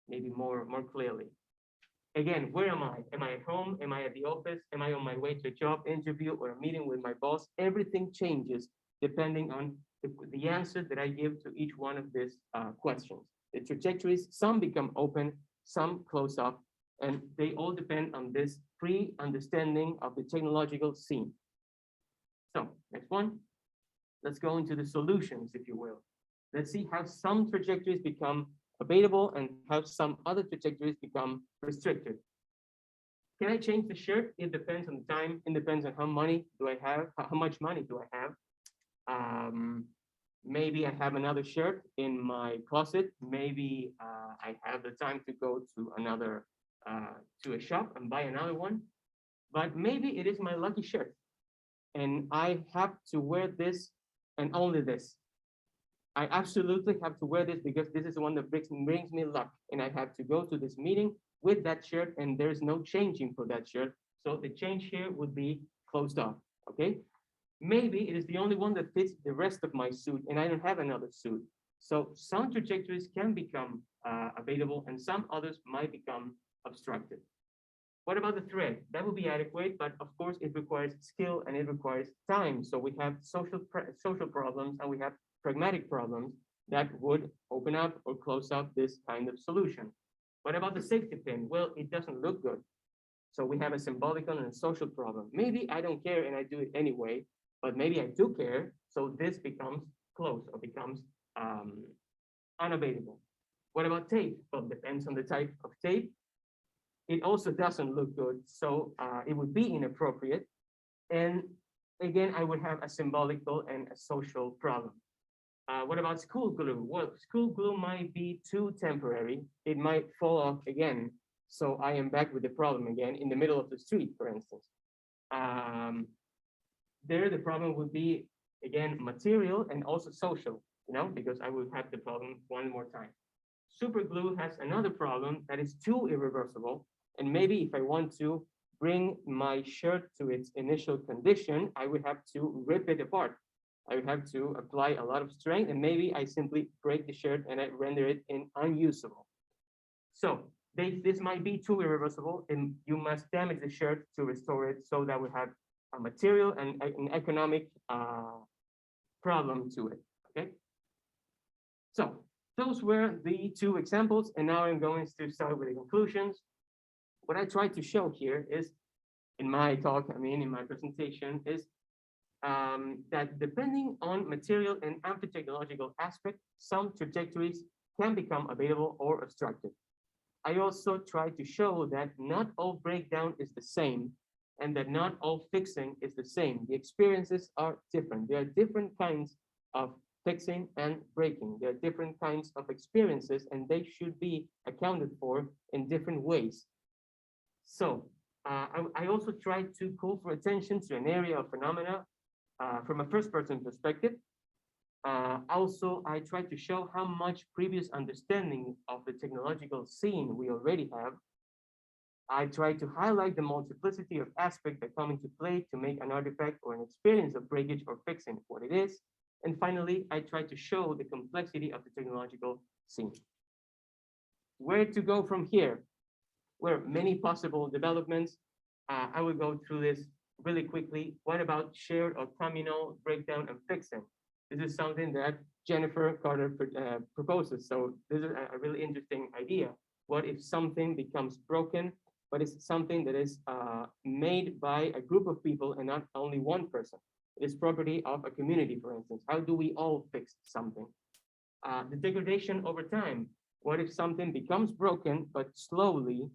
B: maybe more clearly. Again, where am I? Am I at home? Am I at the office? Am I on my way to a job interview or a meeting with my boss? Everything changes depending on the answer that I give to each one of these questions. The trajectories, some become open, some close up, and they all depend on this pre-understanding of the technological scene. So next one, let's go into the solutions, if you will. Let's see how some trajectories become abatable and have some other trajectories become restricted. Can I change the shirt? It depends on the time. It depends on how money do I have, how much money do I have. Maybe I have another shirt in my closet. Maybe I have the time to go to another, to a shop and buy another one. But maybe it is my lucky shirt. And I have to wear this and only this. I absolutely have to wear this because this is the one that brings me luck. And I have to go to this meeting with that shirt and there's no changing for that shirt. So the change here would be closed off, okay? Maybe it is the only one that fits the rest of my suit and I don't have another suit. So some trajectories can become abatable and some others might become obstructed. What about the thread? That would be adequate, but of course it requires skill and it requires time. So we have social problems and we have pragmatic problems that would open up or close up this kind of solution. What about the safety pin? Well, it doesn't look good. So we have a symbolical and a social problem. Maybe I don't care and I do it anyway, but maybe I do care. So this becomes closed or becomes unabatable. What about tape? Well, depends on the type of tape. It also doesn't look good. So it would be inappropriate. And again, I would have a symbolical and a social problem. What about school glue? Well, school glue might be too temporary. It might fall off again. So I am back with the problem again in the middle of the street, for instance. There, the problem would be, again, material and also social, you know, because I would have the problem one more time. Super glue has another problem that is too irreversible. And maybe if I want to bring my shirt to its initial condition, I would have to rip it apart. I would have to apply a lot of strength and maybe I simply break the shirt and I render it unusable. So this might be too irreversible and you must damage the shirt to restore it. So that would have a material and an economic problem to it, okay? So those were the two examples and now I'm going to start with the conclusions. What I tried to show here is, in my talk, in my presentation, is that depending on material and amphi-technological aspect, some trajectories can become available or obstructed. I also tried to show that not all breakdown is the same and that not all fixing is the same. The experiences are different. There are different kinds of fixing and breaking. There are different kinds of experiences and they should be accounted for in different ways. So I also tried to call for attention to an area of phenomena from a first-person perspective. Also, I tried to show how much previous understanding of the technological scene we already have. I tried to highlight the multiplicity of aspects that come into play to make an artifact or an experience of breakage or fixing what it is. And finally, I tried to show the complexity of the technological scene. Where to go from here? Where many possible developments. I will go through this really quickly. What about shared or communal breakdown and fixing? This is something that Jennifer Carter proposes. So this is a really interesting idea. What if something becomes broken, but it's something that is made by a group of people and not only one person? It is property of a community, for instance. How do we all fix something? The degradation over time. What if something becomes broken, but slowly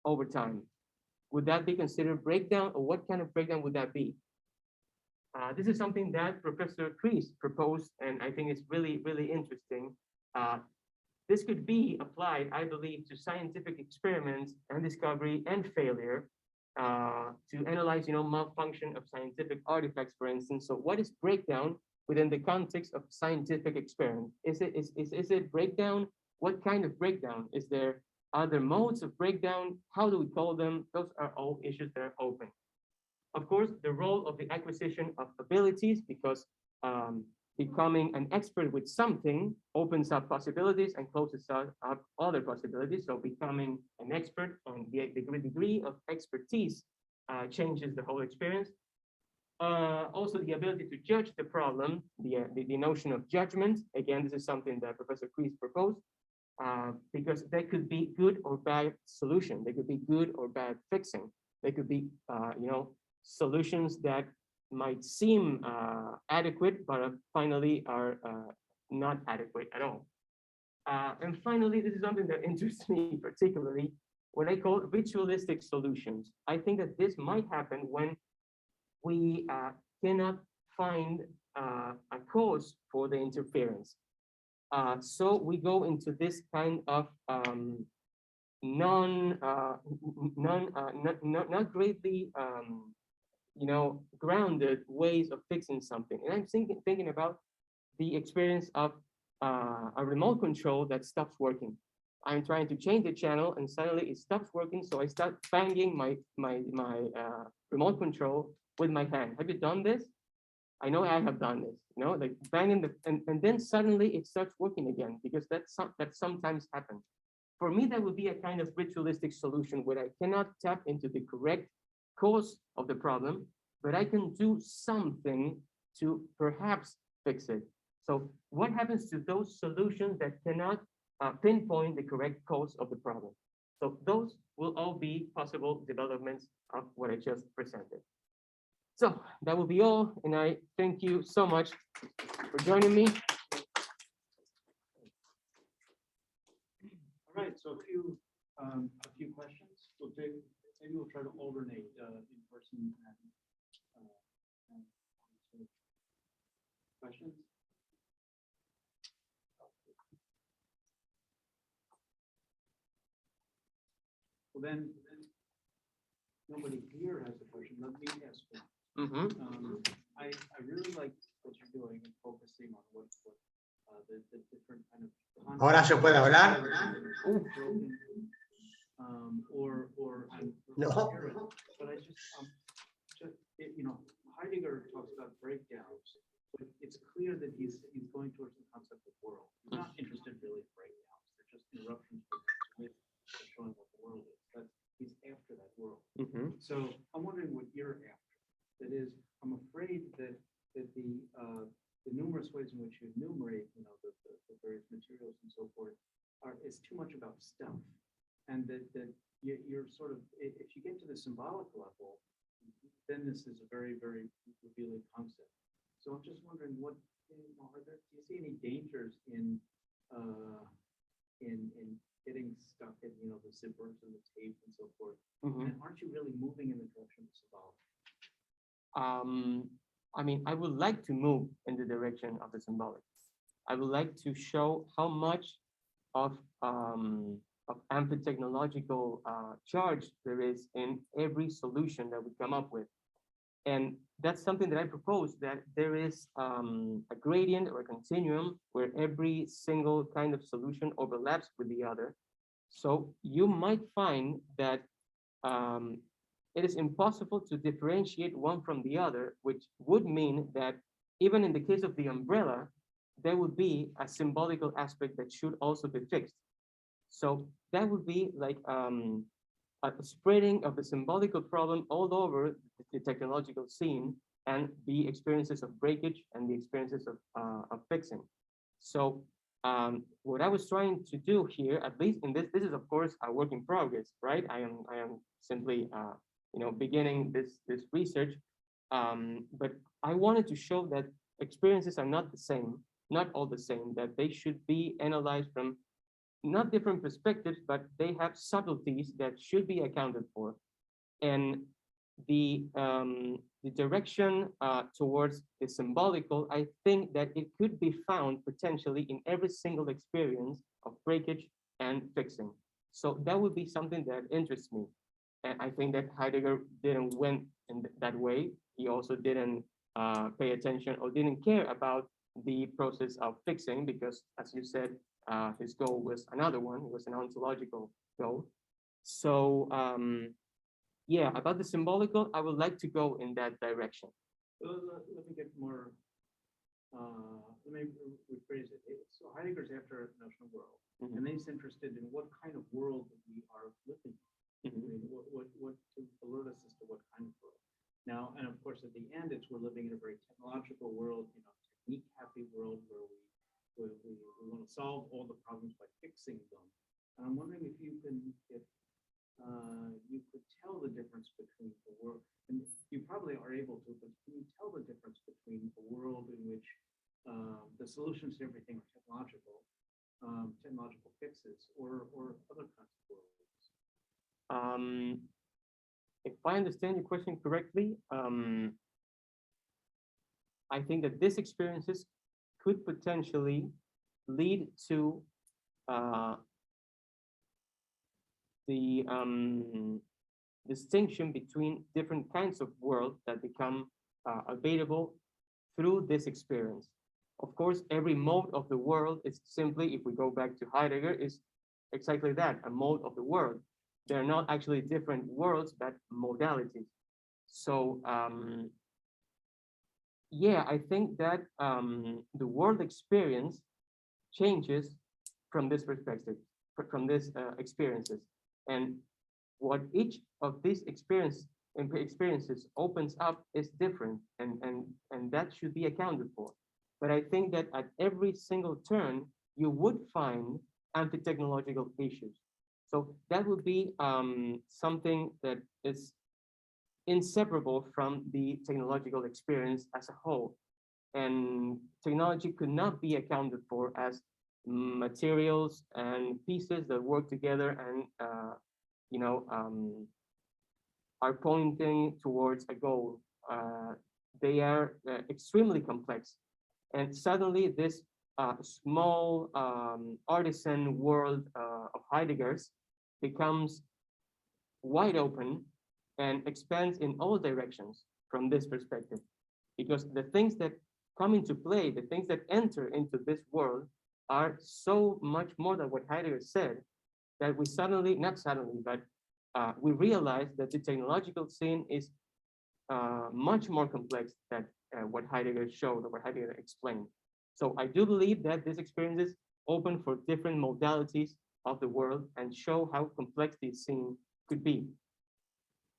B: over time? Would that be considered breakdown, or what kind of breakdown would that be? This is something that Professor Kreis proposed, and I think it's really, really interesting. This could be applied, I believe, to scientific experiments and discovery and failure to analyze, malfunction of scientific artifacts, for instance. So what is breakdown within the context of scientific experiment? Is it breakdown? What kind of breakdown? Is there other modes of breakdown? How do we call them? Those are all issues that are open. Of course, the role of the acquisition of abilities, because becoming an expert with something opens up possibilities and closes up other possibilities. So becoming an expert and the degree of expertise changes the whole experience. Also, the ability to judge the problem, the notion of judgment. Again, this is something that Professor Kreis proposed. Because there could be good or bad solution. There could be good or bad fixing. There could be, solutions that might seem adequate, but finally are not adequate at all. And finally, this is something that interests me particularly, what I call ritualistic solutions. I think that this might happen when we cannot find a cause for the interference. So we go into this kind of not greatly grounded ways of fixing something. And I'm thinking about the experience of a remote control that stops working. I'm trying to change the channel and suddenly it stops working. So I start banging my remote control with my hand. Have you done this? I know I have done this, like banging and then suddenly it starts working again because that sometimes happens. For me, that would be a kind of ritualistic solution where I cannot tap into the correct cause of the problem, but I can do something to perhaps fix it. So what happens to those solutions that cannot pinpoint the correct cause of the problem? So those will all be possible developments of what I just presented. So that will be all, and I thank you so much for joining me.
A: All right, so a few questions. Maybe we'll try to alternate in person and questions. Well, then nobody here has a question. Let me ask one. I really like what you're doing and focusing on what the different kind of
D: Ahora se puede hablar.
A: or
D: No.
A: but I just Heidegger talks about breakdowns, but it's clear that he's going towards the concept of world. He's not interested really in breakdowns. They're just interruptions with showing what the world is. But he's after that world. So I'm wondering what you're after. That is, I'm afraid that the numerous ways in which you enumerate, the various materials and so forth, is too much about stuff, and that you're sort of, if you get to the symbolic level, then this is a very, very revealing concept. So I'm just wondering, do you see any dangers in getting stuck in the zippers and the tape and so forth? And aren't you really moving in the direction of symbolic?
B: I mean, I would like to move in the direction of the symbolic. I would like to show how much of amphi-technological charge there is in every solution that we come up with. And that's something that I propose, that there is a gradient or a continuum where every single kind of solution overlaps with the other. So you might find that it is impossible to differentiate one from the other, which would mean that even in the case of the umbrella, there would be a symbolical aspect that should also be fixed. So that would be like a spreading of the symbolical problem all over the technological scene and the experiences of breakage and the experiences of fixing. So what I was trying to do here, at least in this is of course a work in progress, right? I am simply beginning this research, but I wanted to show that experiences are not the same, not all the same, that they should be analyzed from not different perspectives, but they have subtleties that should be accounted for. And the direction towards the symbolical, I think that it could be found potentially in every single experience of breakage and fixing. So that would be something that interests me. And I think that Heidegger didn't went in that way. He also didn't pay attention or didn't care about the process of fixing because, as you said, his goal was another one. It was an ontological goal. So yeah, about the symbolical, I would like to go in that direction.
A: Let me get more. Let me rephrase it. So Heidegger's after a notion of world, and then he's interested in what kind of world we are living in. I mean, what to alert us as to what kind of world. Now, and of course, at the end, we're living in a very technological world, technique-happy world where we want to solve all the problems by fixing them. And I'm wondering if you could tell the difference between the world, and you probably are able to, but can you tell the difference between a world in which the solutions to everything are technological technological fixes or other kinds of worlds?
B: If I understand your question correctly, I think that these experiences could potentially lead to the distinction between different kinds of world that become available through this experience. Of course, every mode of the world is simply, if we go back to Heidegger, is exactly that, a mode of the world. They're not actually different worlds, but modalities. So yeah, I think that the world experience changes from this perspective, from these experiences. And what each of these experiences opens up is different, and that should be accounted for. But I think that at every single turn, you would find anti-technological issues. So that would be something that is inseparable from the technological experience as a whole. And technology could not be accounted for as materials and pieces that work together and are pointing towards a goal. They are extremely complex. And suddenly this small artisan world of Heidegger's becomes wide open and expands in all directions from this perspective. Because the things that come into play, the things that enter into this world are so much more than what Heidegger said, that we suddenly, not suddenly, but we realize that the technological scene is much more complex than what Heidegger showed or what Heidegger explained. So I do believe that these experiences open for different modalities of the world and show how complex this scene could be.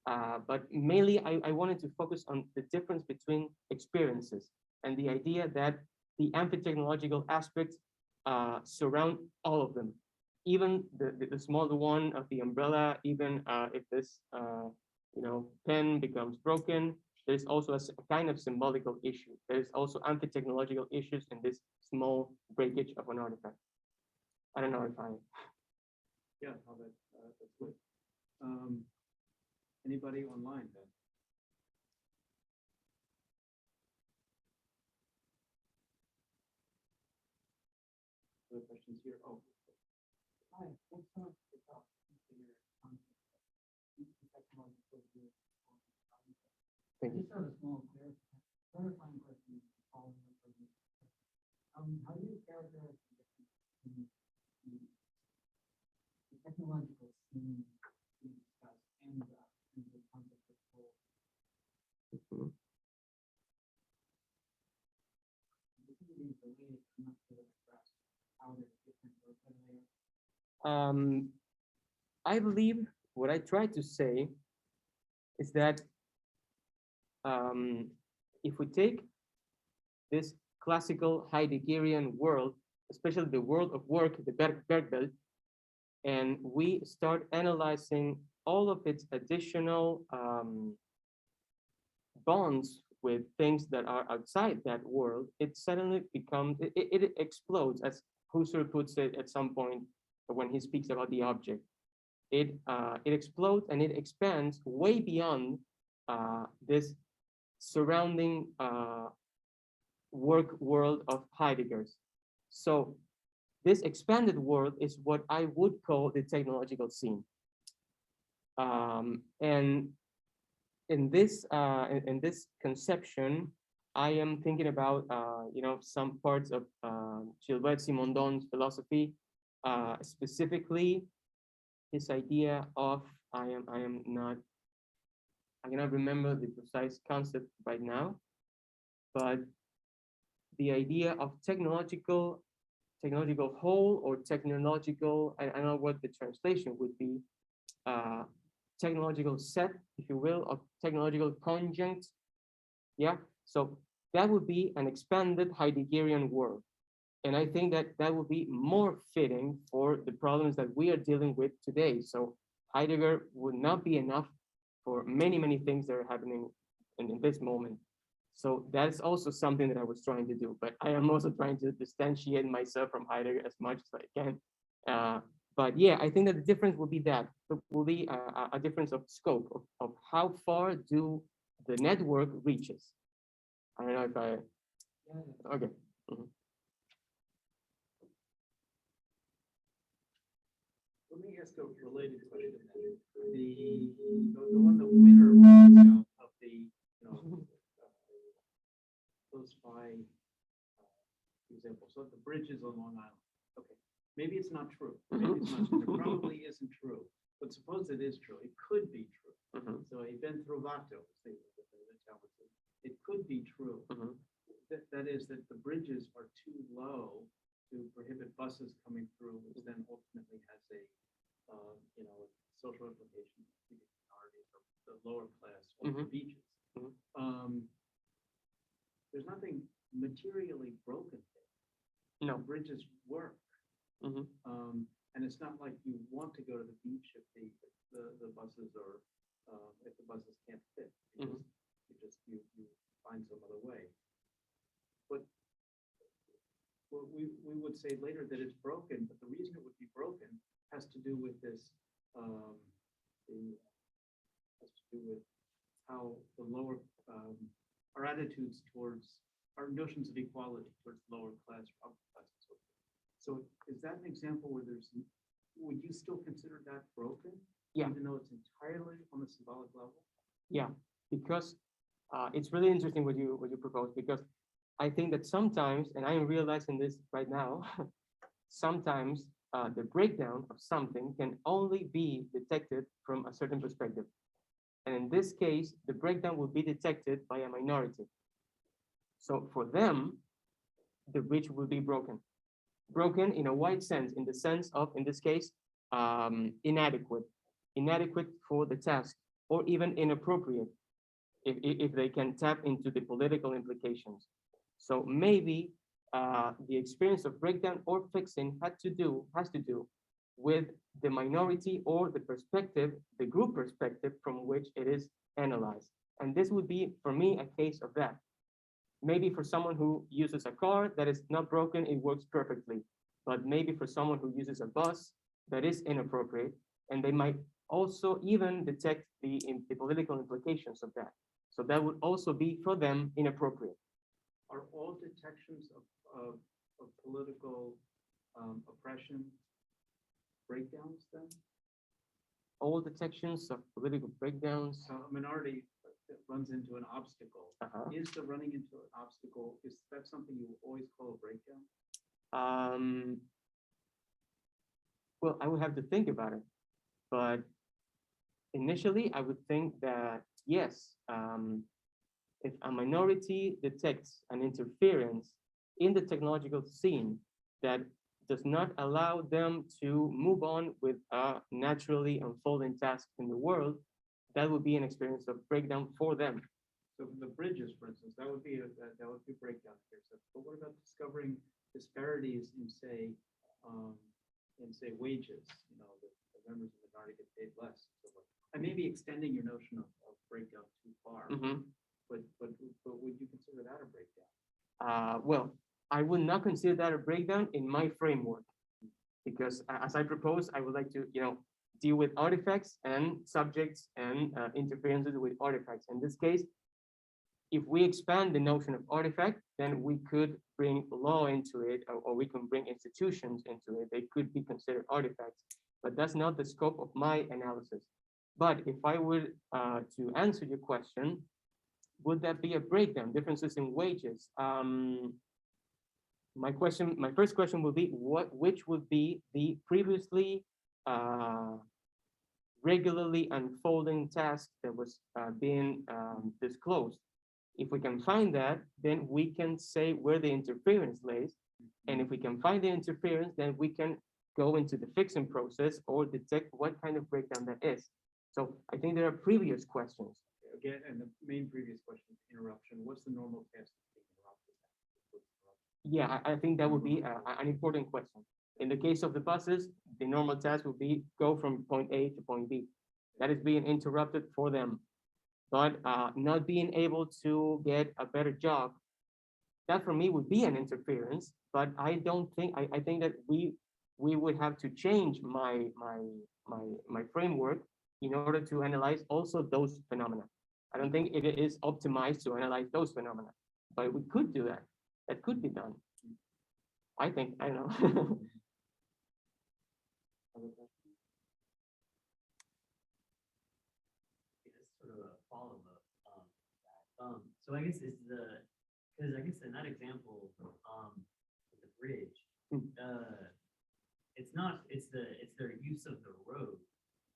B: But mainly, I wanted to focus on the difference between experiences and the idea that the anti-technological aspects surround all of them. Even the smaller one of the umbrella, even if this pen becomes broken, there's also a kind of symbolical issue. There's also anti-technological issues in this small breakage of an artifact. I don't know if I...
A: Yeah, how that's good. Anybody online then? Other questions here? Oh.
D: Hi, thanks so much for talking to your concept.
B: Thank you.
D: Just have a small clarifying question following up on this. How do you characterize the difference between the technological scene being discussed and the concept of role? This is being related, I'm not sure that grasp how they're different or whether they are.
B: I believe what I try to say is that if we take this classical Heideggerian world, especially the world of work, the Bergwelt, and we start analyzing all of its additional bonds with things that are outside that world, it suddenly becomes, it explodes, as Husserl puts it at some point when he speaks about the object. It explodes and it expands way beyond this surrounding work world of Heidegger's. So this expanded world is what I would call the technological scene. And in this conception, I am thinking about some parts of Gilbert Simondon's philosophy, specifically this idea of I cannot remember the precise concept right now, but the idea of technological whole or technological, I don't know what the translation would be, technological set, if you will, of technological conjunct. Yeah, so that would be an expanded Heideggerian world. And I think that that would be more fitting for the problems that we are dealing with today. So Heidegger would not be enough for many, many things that are happening in this moment. So that's also something that I was trying to do, but I am also trying to distantiate myself from Heidegger as much as I can. But yeah, I think that the difference will be that, will be a difference of scope, of how far do the network reaches. I don't know if I, okay. Mhm.
A: Let me ask a related question then. The one the winner points out of the, close by example, so the bridges on Long Island. Okay, maybe it's not true. Maybe it's not true. It probably isn't true. But suppose it is true. It could be true.
B: Mhm.
A: So a ben trovato, the town would say, it could be true.
B: Mhm.
A: That is that the bridges are too low to prohibit buses coming through, which then ultimately has a, social implication for the minorities or the lower class on the
B: Mhm.
A: beaches.
B: Mhm.
A: There's nothing materially broken there.
B: No.
A: The bridges work.
B: Mhm.
A: And it's not like you want to go to the beach if the buses are, if the buses can't fit.
B: Mhm.
A: You find some other way. But we would say later that it's broken, but the reason it would be broken has to do with this, has to do with how the lower, our attitudes towards, our notions of equality towards lower class, upper class, and so forth. So is that an example where would you still consider that broken?
B: Yeah.
A: Even though it's entirely on the symbolic level?
B: Yeah, because it's really interesting what you propose, because I think that sometimes, and I am realizing this right now, sometimes the breakdown of something can only be detected from a certain perspective. And in this case, the breakdown will be detected by a minority. So for them, the bridge will be broken. Broken in a wide sense, in the sense of, in this case, inadequate. Inadequate for the task, or even inappropriate, if they can tap into the political implications. So maybe the experience of breakdown or fixing has to do with the minority or the perspective, the group perspective from which it is analyzed. And this would be, for me, a case of that. Maybe for someone who uses a car that is not broken, it works perfectly. But maybe for someone who uses a bus that is inappropriate, and they might also even detect the political implications of that. So that would also be for them inappropriate.
A: Are all detections of political oppression breakdowns then?
B: All detections of political breakdowns.
A: So a minority that runs into an obstacle. Is the running into an obstacle, is that something you always call a breakdown?
B: Well, I would have to think about it, but initially I would think that yes, if a minority detects an interference in the technological scene that does not allow them to move on with a naturally unfolding task in the world, that would be an experience of breakdown for them.
A: So the bridges, for instance, that would be breakdown here. So, but what about discovering disparities in say wages? The members of the minority get paid less. And maybe extending your notion of breakdown too far.
B: Mhm.
A: But would you consider that a breakdown?
B: Well, I would not consider that a breakdown in my framework, because as I propose, I would like to, deal with artifacts and subjects and interferences with artifacts. In this case, if we expand the notion of artifact, then we could bring law into it, or we can bring institutions into it. They could be considered artifacts, but that's not the scope of my analysis. But if I were to answer your question, would that be a breakdown, differences in wages? My first question would be which would be the previously regularly unfolding task that was being disclosed. If we can find that, then we can say where the interference lays. And if we can find the interference, then we can go into the fixing process or detect what kind of breakdown that is. So I think there are previous questions.
A: Again, and the main previous question, interruption. What's the normal task of being interrupted?
B: Yeah, I think that would be an important question. In the case of the buses, the normal task would be go from point A to point B. That is being interrupted for them. but not being able to get a better job, that for me would be an interference. But I don't think, I think that we would have to change my framework in order to analyze also those phenomena. I don't think it is optimized to analyze those phenomena, but we could do that. That could be done. I think, I don't know.
A: Other questions?
E: It's sort of a follow-up. So I guess it's because I guess in that example, with the bridge,
B: Mm.
E: it's their use of the road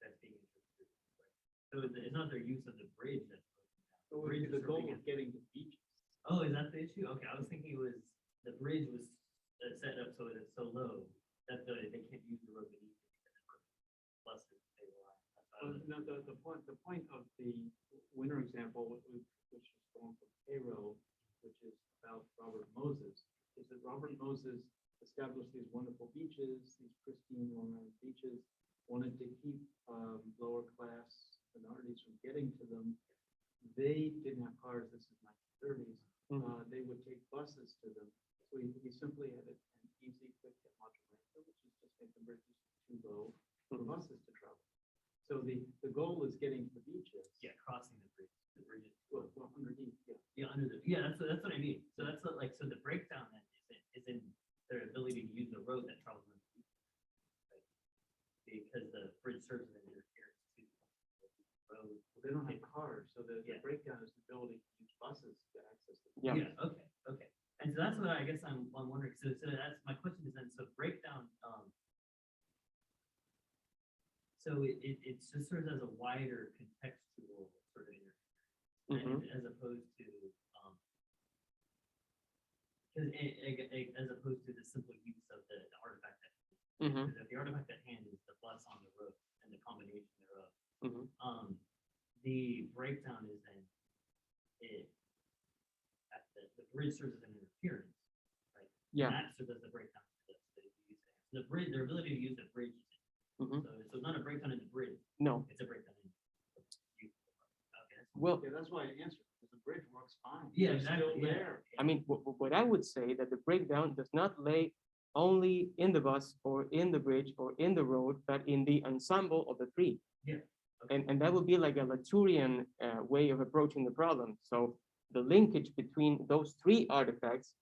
E: that's being interfered with, right? So it's not their use of the bridge that's broken down.
A: So
E: The bridge
A: the
E: is
A: goal
E: something
A: of getting to beaches.
E: Oh, is that the issue? Okay, I was thinking it was the bridge was set up so that it's so low that they can't use the road beneath it. Plus, they rely. That's why I was-
A: No, the point of the winter example, which is going from Cairo, which is about Robert Moses, is that Robert Moses established these wonderful beaches, these pristine, long-range beaches, wanted to keep lower class minorities from getting to them. They didn't have cars. This is 1930s. They would take buses to them. So he simply had an easy, quick technological answer, which is just make the bridges too low for buses to travel. So the goal is getting to the beaches.
E: Yeah, crossing the bridge. The bridge is
A: Well, underneath, yeah.
E: yeah, that's what I mean. So that's what, like, so the breakdown then is in their ability to use the road that travels on the beach, right? Because the bridge serves as an interference to the road.
A: Well, they don't have cars, so the
E: Yeah.
A: breakdown is the ability to use buses to access the.
B: Yeah.
E: Okay. And so that's what I guess I'm wondering. So that's my question is then, so breakdown, so it just serves as a wider contextual sort of interference, as opposed to, because as opposed to the simple use of the artifact at hand. Because if the artifact at hand is the bus on the road and the combination thereof, the breakdown is then the bridge serves as an interference, right?
B: Yeah.
E: And that serves as the breakdown. The bridge, their ability to use the bridge. So it's not a breakdown in the bridge.
B: No.
E: It's a breakdown in the use. Okay.
B: Well,
A: Yeah, that's why I answered, because the bridge works fine.
E: Yeah,
A: They're
E: exactly.
A: Still
E: Yeah.
A: there.
B: I mean, what I would say that the breakdown does not lay only in the bus or in the bridge or in the road, but in the ensemble of the three.
E: Yeah.
B: And that would be like a Latourian way of approaching the problem. So the linkage between those three artifacts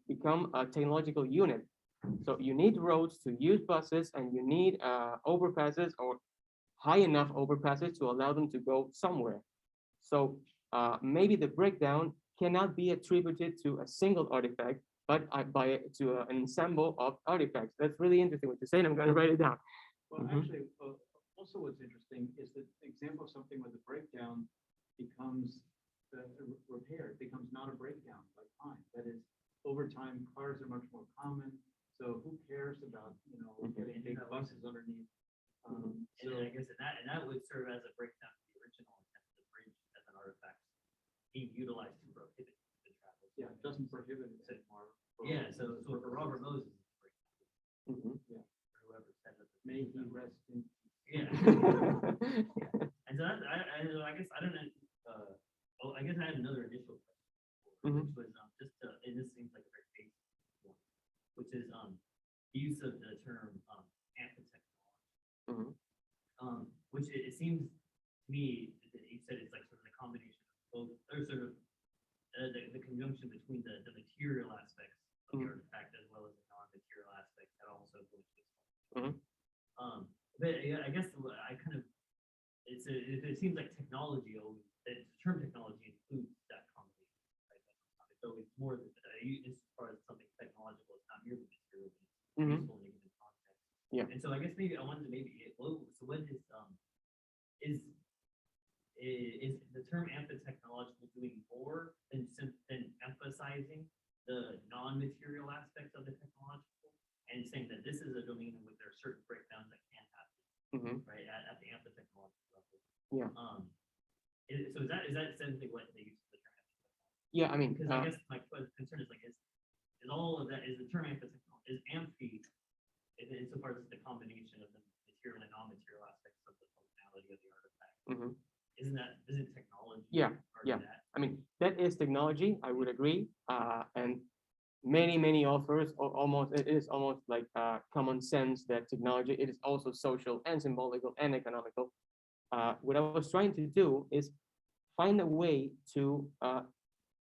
B: become a technological unit. So you need roads to use buses, and you need overpasses or high enough overpasses to allow them to go somewhere. So maybe the breakdown cannot be attributed to a single artifact, but to an ensemble of artifacts. That's really interesting what you're saying. I'm going to write it down.
A: Well, actually, also what's interesting is the example of something where the breakdown becomes repaired, becomes not a breakdown by time. That is, over time, cars are much more common. So who cares about, getting big buses underneath?
E: And
A: So
E: then I guess that would serve as a breakdown to the original intent of the bridge as an artifact being utilized to prohibit the travel.
A: yeah, it doesn't prohibit it anymore.
E: Yeah, so for Robert Moses, it's a breakdown. Or whoever said that.
A: May he rest in.
E: Yeah. And so I guess I don't know. I guess I had another initial question, which was and this seems like a very basic one, which is the use of the term amphitechnology. Which it seems to me that you said it's like sort of a combination of both, or sort of the conjunction between the material aspects of the artifact as well as the non-material aspects that also go into it. But yeah, I guess I kind of it seems like technology always the term technology includes that combination, right? So it's more as far as something technological, it's not merely material, but it's useful in a given context.
B: Yeah.
E: And so I guess maybe I wanted to so what is the term amphitechnological doing more than emphasizing the non-material aspects of the technological and saying that this is a domain in which there are certain breakdowns that can happen, right, at the amphitechnological level.
B: Yeah.
E: So is that essentially what they use the term amphitechnology?
B: Yeah, I mean,
E: Because I guess my concern is like, is all of that, is the term amphitechnology, is amphi, insofar as the combination of the material and non-material aspects of the functionality of the artifact, isn't technology?
B: Yeah,
E: part of
B: yeah.
E: that?
B: I mean, that is technology, I would agree. And many authors, it is almost like common sense that technology, it is also social and symbolical and economical. What I was trying to do is find a way to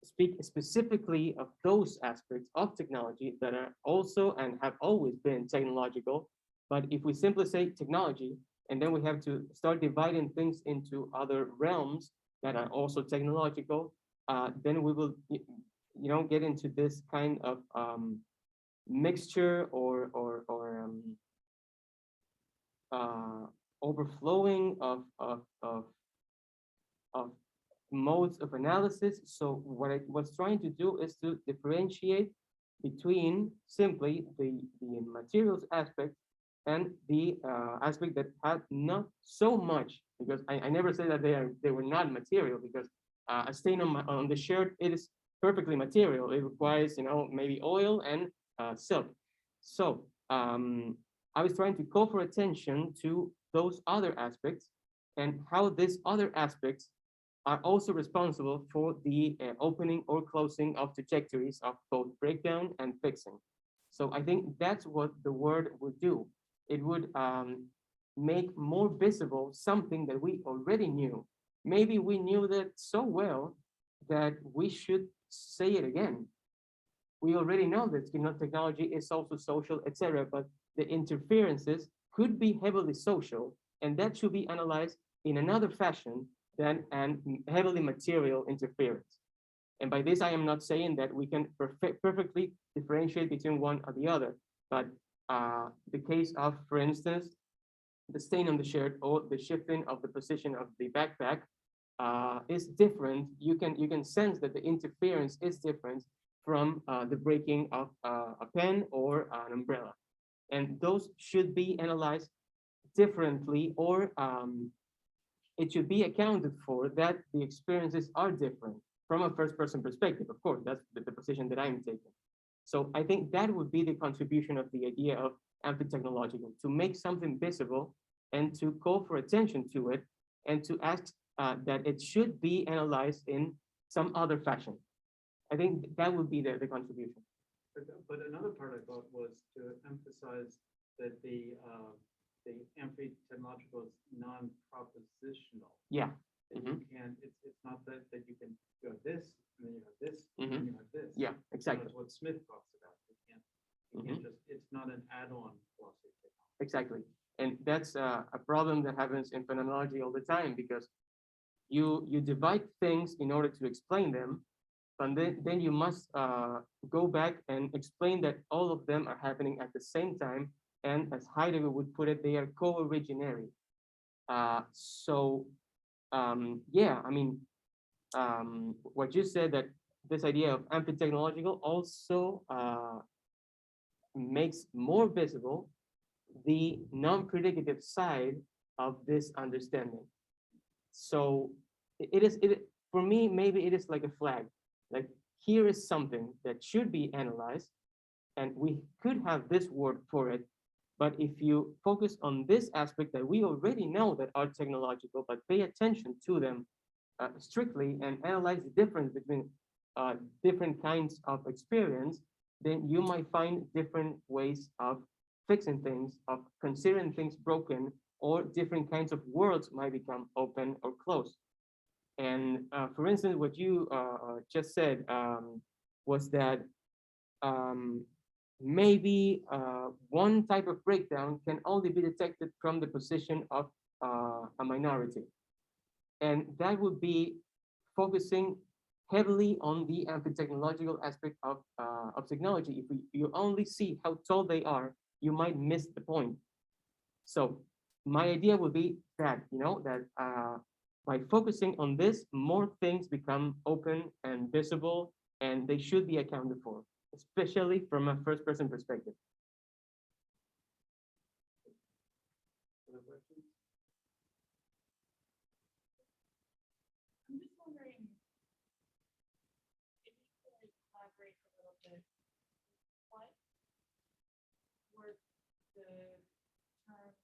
B: speak specifically of those aspects of technology that are also and have always been technological. But if we simply say technology, and then we have to start dividing things into other realms that are also technological, then we will, get into this kind of mixture or overflowing of modes of analysis. So what I was trying to do is to differentiate between simply the materials aspect and the aspect that had not so much, because I never said that they were not material, because a stain on the shirt, it is perfectly material. It requires, maybe oil and silk. So I was trying to call for attention to those other aspects and how these other aspects are also responsible for the opening or closing of trajectories of both breakdown and fixing. So I think that's what the word would do. It would make more visible something that we already knew. Maybe we knew that so well that we should say it again. We already know that technology is also social, etc., but the interferences could be heavily social, and that should be analyzed in another fashion than an heavily material interference. And by this, I am not saying that we can perfectly differentiate between one or the other, but the case of, for instance, the stain on the shirt or the shifting of the position of the backpack is different. You can sense that the interference is different from the breaking of a pen or an umbrella. And those should be analyzed differently, or it should be accounted for that the experiences are different from a first person perspective. Of course, that's the position that I'm taking. So I think that would be the contribution of the idea of amphi-technological, to make something visible and to call for attention to it, and to ask that it should be analyzed in some other fashion. I think that would be the contribution.
A: But another part I thought was to emphasize that the amphi-technological is non-propositional.
B: Yeah.
A: That you can, it's not that you have this, and then you have this, and then you have this.
B: Yeah, exactly.
A: That's what Smith talks about. You can't just, it's not an add-on philosophy technology.
B: Exactly. And that's a problem that happens in phenomenology all the time, because you divide things in order to explain them, but then you must go back and explain that all of them are happening at the same time, and as Heidegger would put it, they are co-originary. Yeah, I mean, what you said, that this idea of amphi-technological also makes more visible the non-predicative side of this understanding. So for me, maybe it is like a flag. Like, here is something that should be analyzed, and we could have this word for it. But if you focus on this aspect that we already know that are technological, but pay attention to them strictly and analyze the difference between different kinds of experience, then you might find different ways of fixing things, of considering things broken, or different kinds of worlds might become open or closed. And for instance, what you just said was that maybe one type of breakdown can only be detected from the position of a minority. And that would be focusing heavily on the amphi-technological aspect of technology. If you only see how tall they are, you might miss the point. So my idea would be that, that by focusing on this, more things become open and visible, and they should be accounted for, especially from a first-person perspective.
A: Other questions?
C: I'm just wondering if you could elaborate a little bit, what were the term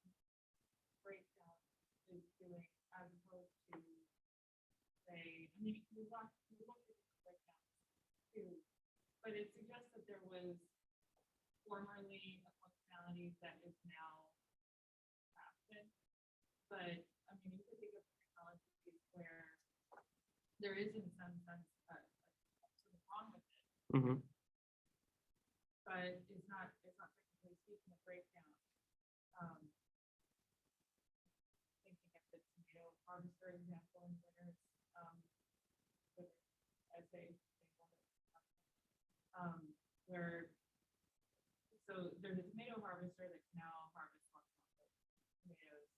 C: breakdown is doing as opposed to but it suggests that there was formerly a functionality that is now absent. But, I mean, you could think of technologies where there is in some sense something wrong with it,
B: Mhm.
C: but it's not technically speaking a breakdown. Thinking of the tomato harvester example in winners, with, as where, so there's a tomato harvester that can now harvest lots of tomatoes,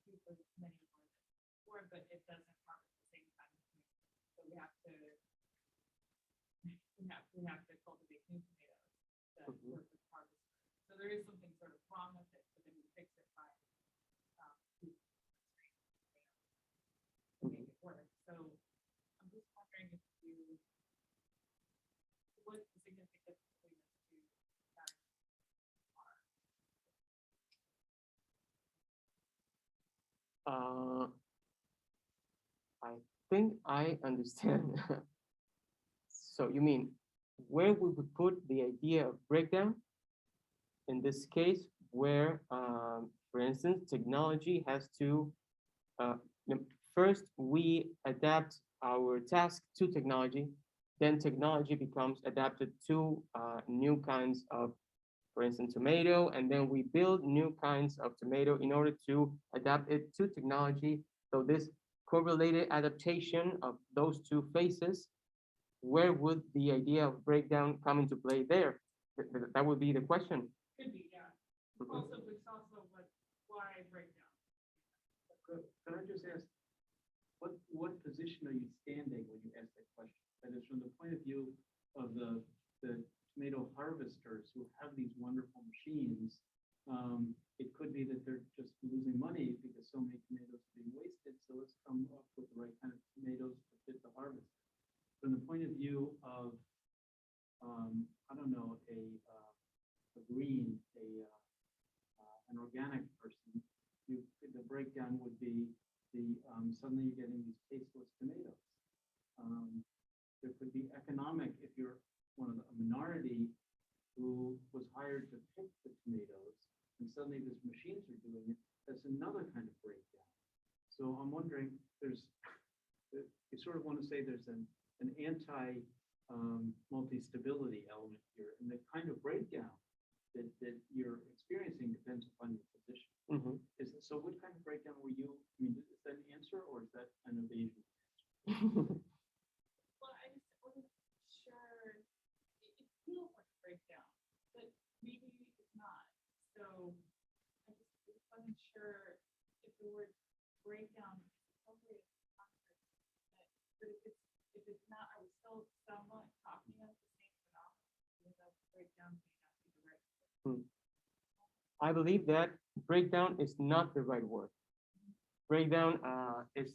C: usually many more than before, but it doesn't harvest the same kind of tomatoes. So we have to cultivate new tomatoes that work with harvester. So there is something sort of wrong with it, so then we fix it by to make it work. So I'm just wondering if you, what's the significance between those two are?
B: I think I understand. So you mean where we would put the idea of breakdown? In this case, where, for instance, technology has to, first we adapt our task to technology, then technology becomes adapted to new kinds of, for instance, tomato, and then we build new kinds of tomato in order to adapt it to technology. So this correlated adaptation of those two phases, where would the idea of breakdown come into play there? That would be the question.
C: Could be, yeah.
B: Mhm.
C: Also, it's also why breakdown?
A: Could I just ask, what position are you standing when you ask that question? That is from the point of view of the tomato harvesters who have these wonderful machines. It could be that they're just losing money because so many tomatoes are being wasted. So let's come up with the right kind of tomatoes to fit the harvest. From the point of view of, I don't know, a green, an organic person, the breakdown would be suddenly you're getting these tasteless tomatoes. There could be economic, if you're one of a minority who was hired to pick the tomatoes, and suddenly these machines are doing it, that's another kind of breakdown. So I'm wondering, you sort of want to say there's an anti multi-stability element here, and the kind of breakdown that you're experiencing depends upon your position.
B: Mhm.
A: So what kind of breakdown were you, I mean, is that an answer or is that an evasion?
C: Well, I just wasn't sure. It feels like a breakdown, but maybe it's not. So I just wasn't sure if the word breakdown is appropriate context. But if it's not, are we still somewhat talking about the same phenomenon? Even though breakdown may not be the right word.
B: I believe that breakdown is not the right word. Breakdown is,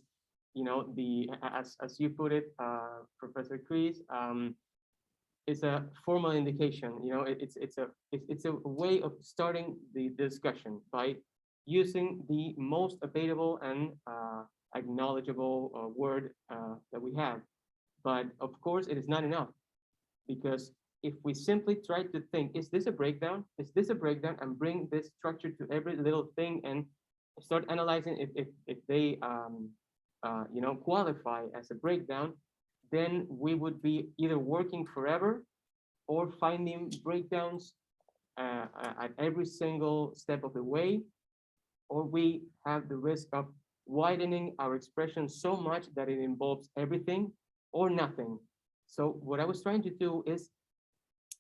B: as you put it, Professor Chris, it's a formal indication. It's a way of starting the discussion by using the most available and acknowledgeable word that we have. But of course, it is not enough, because if we simply try to think, is this a breakdown? Is this a breakdown? And bring this structure to every little thing and start analyzing if they qualify as a breakdown, then we would be either working forever or finding breakdowns at every single step of the way, or we have the risk of widening our expression so much that it involves everything or nothing. So what I was trying to do is,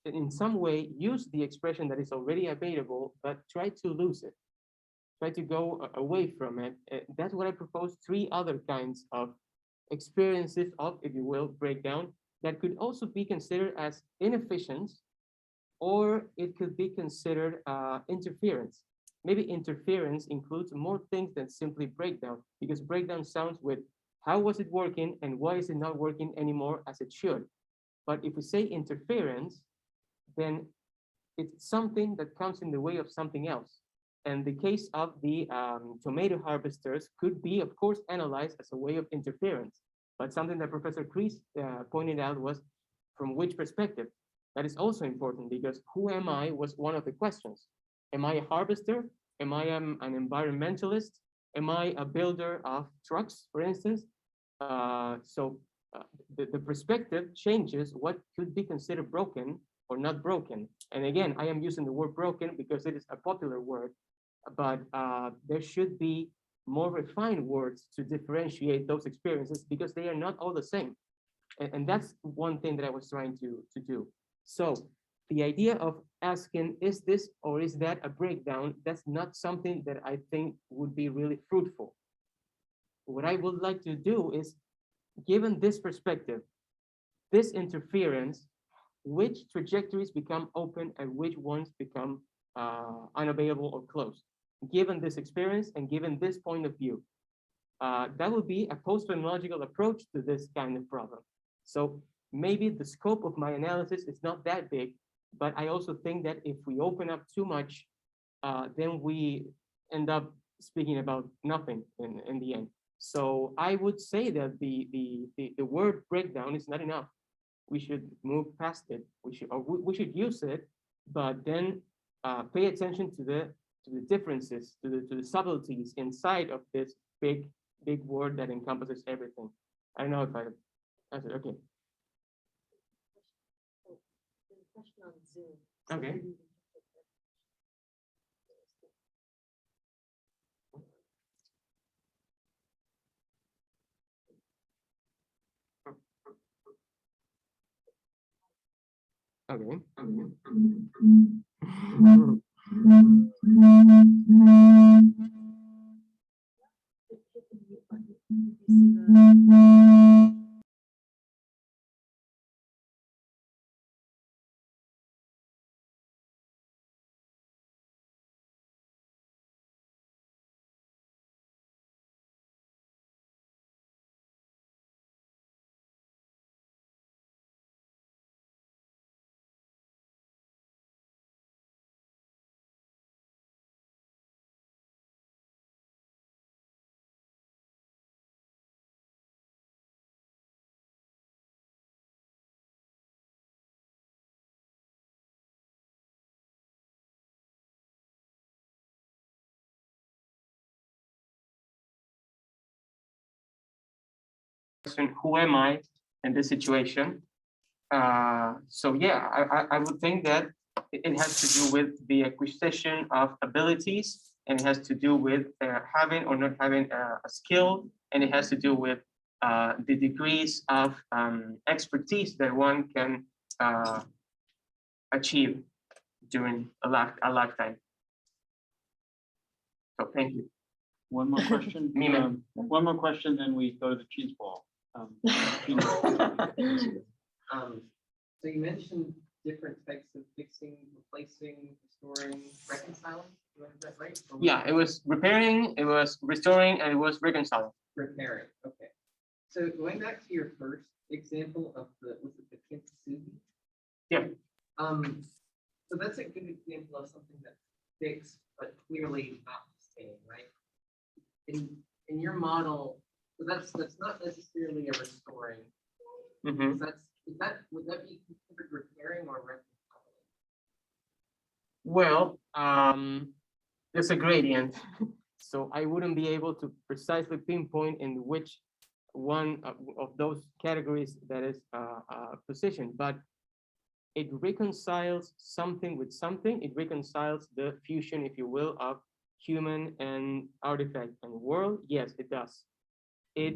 B: in some way, use the expression that is already available, but try to lose it, try to go away from it. That's what I propose. 3 other kinds of experiences of, if you will, breakdown that could also be considered as inefficient, or it could be considered interference. Maybe interference includes more things than simply breakdown, because breakdown sounds with how was it working and why is it not working anymore as it should. But if we say interference, then it's something that comes in the way of something else. And the case of the tomato harvesters could be, of course, analyzed as a way of interference. But something that Professor Chris pointed out was from which perspective? That is also important because who am I was one of the questions. Am I a harvester? Am I an environmentalist? Am I a builder of trucks, for instance? The perspective changes what could be considered broken or not broken. And again, I am using the word broken because it is a popular word, but there should be more refined words to differentiate those experiences because they are not all the same. And that's one thing that I was trying to do. So the idea of asking, is this or is that a breakdown? That's not something that I think would be really fruitful. What I would like to do is, given this perspective, this interference, which trajectories become open and which ones become unavailable or closed, given this experience and given this point of view. That would be a post-phenomenological approach to this kind of problem. So maybe the scope of my analysis is not that big, but I also think that if we open up too much, then we end up speaking about nothing in the end. So I would say that the word breakdown is not enough. We should move past it. We should use it, but then pay attention to the differences, to the subtleties inside of this big word that encompasses everything. I don't know if I answered. Okay.
F: Question on Zoom.
B: Okay. Okay.
F: Hit the mute button. You see the
B: Question, who am I in this situation? So yeah, I would think that it has to do with the acquisition of abilities, and it has to do with having or not having a skill, and it has to do with the degrees of expertise that one can achieve during a lifetime. So thank you.
A: One more question.
B: Mime.
A: One more question, then we go to the cheese ball.
G: So you mentioned different types of fixing, replacing, restoring, reconciling. Do I have that right? Or
B: Yeah, it was repairing, it was restoring, and it was reconciling.
G: repairing. Okay. So going back to your first example of was it the kintsugi?
B: Yeah.
G: So that's a good example of something that's fixed but clearly not staying, right? In your model, so that's not necessarily a restoring.
B: Mhm.
G: Would that be considered repairing or reconciling?
B: Well, there's a gradient, so I wouldn't be able to precisely pinpoint in which one of those categories that is positioned, but it reconciles something with something. It reconciles the fusion, if you will, of human and artifact and world. Yes, it does. It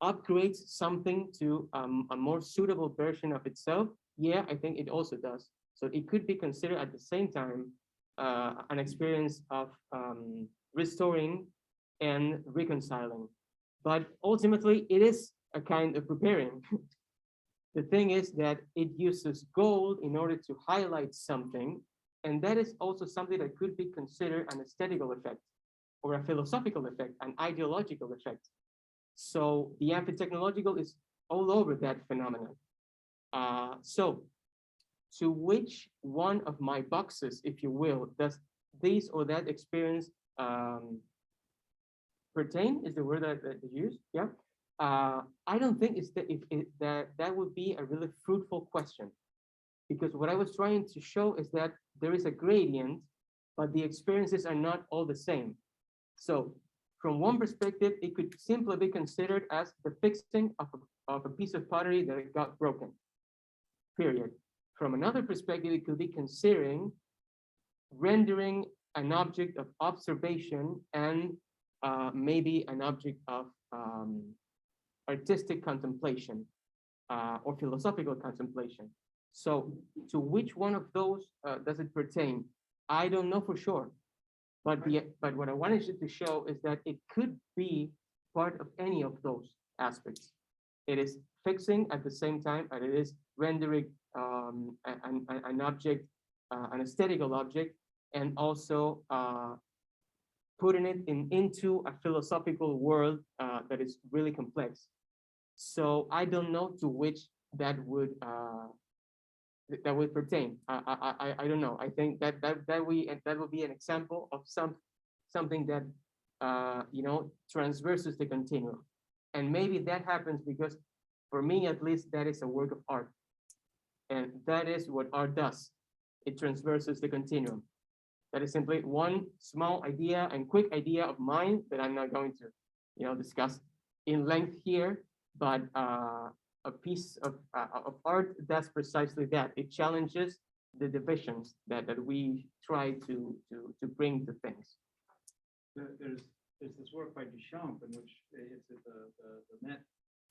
B: upgrades something to a more suitable version of itself. Yeah, I think it also does. So it could be considered at the same time an experience of restoring and reconciling. But ultimately, it is a kind of preparing. The thing is that it uses gold in order to highlight something, and that is also something that could be considered an aesthetical effect or a philosophical effect, an ideological effect. So the amphitechnological is all over that phenomenon. So to which one of my boxes, if you will, does this or that experience pertain, is the word that is used? Yeah. I don't think it's that that would be a really fruitful question. because what I was trying to show is that there is a gradient, but the experiences are not all the same. So from one perspective, it could simply be considered as the fixing of a piece of pottery that got broken, period. From another perspective, it could be considering rendering an object of observation and maybe an object of artistic contemplation or philosophical contemplation. So to which one of those does it pertain? I don't know for sure. But what I wanted you to show is that it could be part of any of those aspects. It is fixing at the same time, and it is rendering an object, an aesthetical object, and also putting it into a philosophical world that is really complex. So I don't know to which that would pertain. I don't know. I think that would be an example of something that transverses the continuum, and maybe that happens because, for me at least, that is a work of art, and that is what art does. It transverses the continuum. That is simply one small idea and quick idea of mine that I'm not going to, discuss in length here, but a piece of art does precisely that. It challenges the divisions that we try to bring to things.
A: There's this work by Duchamp in which it's at the Met,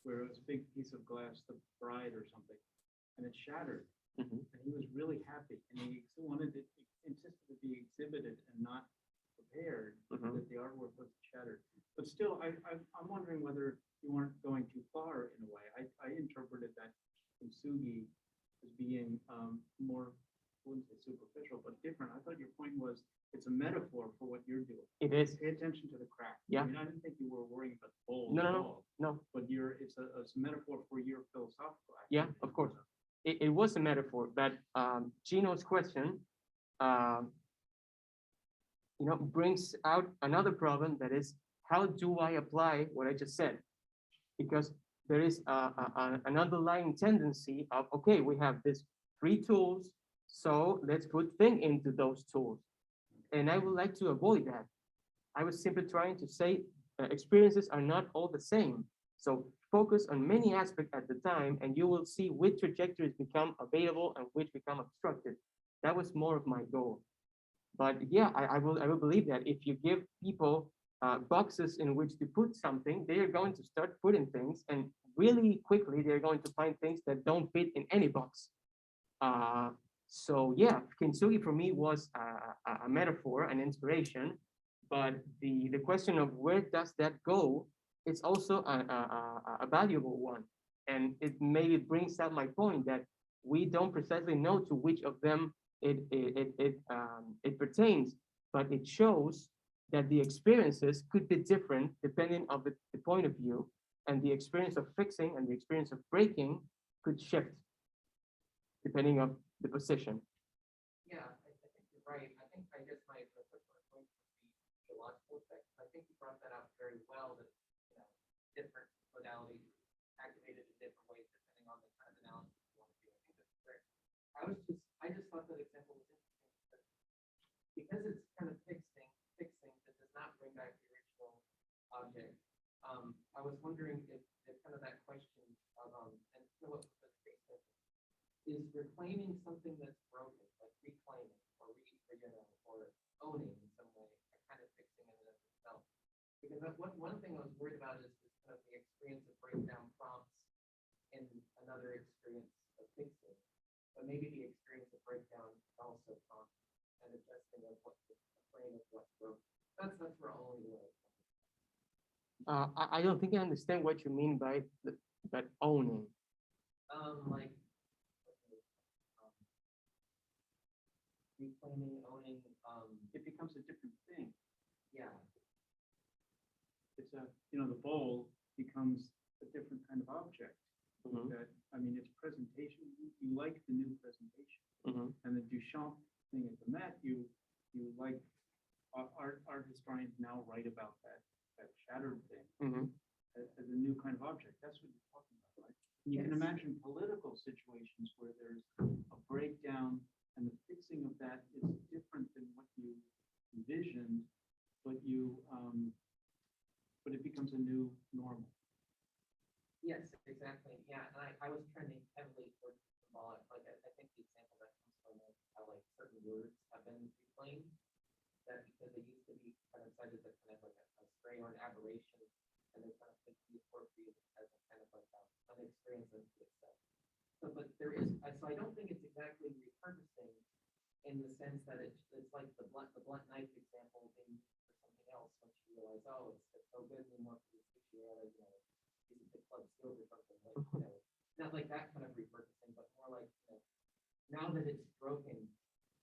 A: where it was a big piece of glass, the bride or something, and it shattered.
B: Mhm.
A: And he was really happy, and he wanted it, insisted it be exhibited and not prepared,
B: Mhm.
A: that the artwork was shattered. But still, I'm wondering whether you weren't going too far in a way. I interpreted that kintsugi as being more, I wouldn't say superficial, but different. I thought your point was it's a metaphor for what you're doing.
B: It is.
A: Pay attention to the crack.
B: Yeah.
A: I mean, I didn't think you were worrying about the bowl
B: No,
A: at
B: no,
A: all,
B: no.
A: but it's a metaphor for your philosophical
B: Yeah,
A: activity.
B: of course. It was a metaphor, but Gino's question, brings out another problem, that is, how do I apply what I just said? Because there is an underlying tendency of, okay, we have these 3 tools, so let's put thing into those tools. And I would like to avoid that. I was simply trying to say experiences are not all the same. So focus on many aspects at the time, and you will see which trajectories become available and which become obstructed. That was more of my goal. But yeah, I will believe that if you give people boxes in which to put something, they are going to start putting things, and really quickly they're going to find things that don't fit in any box. So yeah, kintsugi for me was a metaphor, an inspiration, but the question of where does that go, it's also a valuable one. And it maybe brings out my point that we don't precisely know to which of them it pertains, but it shows that the experiences could be different depending on the point of view, and the experience of fixing and the experience of breaking could shift depending on the position.
G: Yeah, I think you're right. I guess my point would be theological effect. I think you brought that out very well, that, different modalities activated in different ways depending on the kind of analysis you want to do. I think that's great. I just thought that example was interesting because it's kind of fixing that does not bring back the original object. I was wondering if kind of that question of and Philip is reclaiming something that's broken, like reclaiming or or owning in some way, a kind of fixing in and of itself. Because one thing I was worried about is kind of the experience of breakdown prompts in another experience of fixing, but maybe the experience of breakdown also prompts an adjusting of what the frame of what's broken. That's where I'll only way.
B: I don't think I understand what you mean by that owning.
G: Like reclaiming, owning,
A: It becomes a different thing.
G: yeah.
A: It's the bowl becomes a different kind of object.
B: Mhm.
A: That, I mean, its presentation, you like the new presentation.
B: Mhm.
A: And the Duchamp thing at the Met, you like, art historians now write about that shattered thing
B: Mhm.
A: as a new kind of object. That's what you're talking about, right? You can
G: Yes.
A: imagine political situations where there's a breakdown and the fixing of that is different than what you envisioned, but but it becomes a new normal.
G: Yes, exactly. Yeah, and I was trending heavily towards symbolic. Like I think the example that comes from like how like certain words have been reclaimed, that because they used to be kind of cited as kind of like a stray or an aberration, and they're kind of thinking appropriate as a kind of like an experience unto itself. So, but there is, so I don't think it's exactly repurposing in the sense that it's like the blunt knife example being used for something else once you realize, oh, it's so good anymore for this issue, rather, use it to club skills or something like, not like that kind of repurposing, but more like, now that it's broken,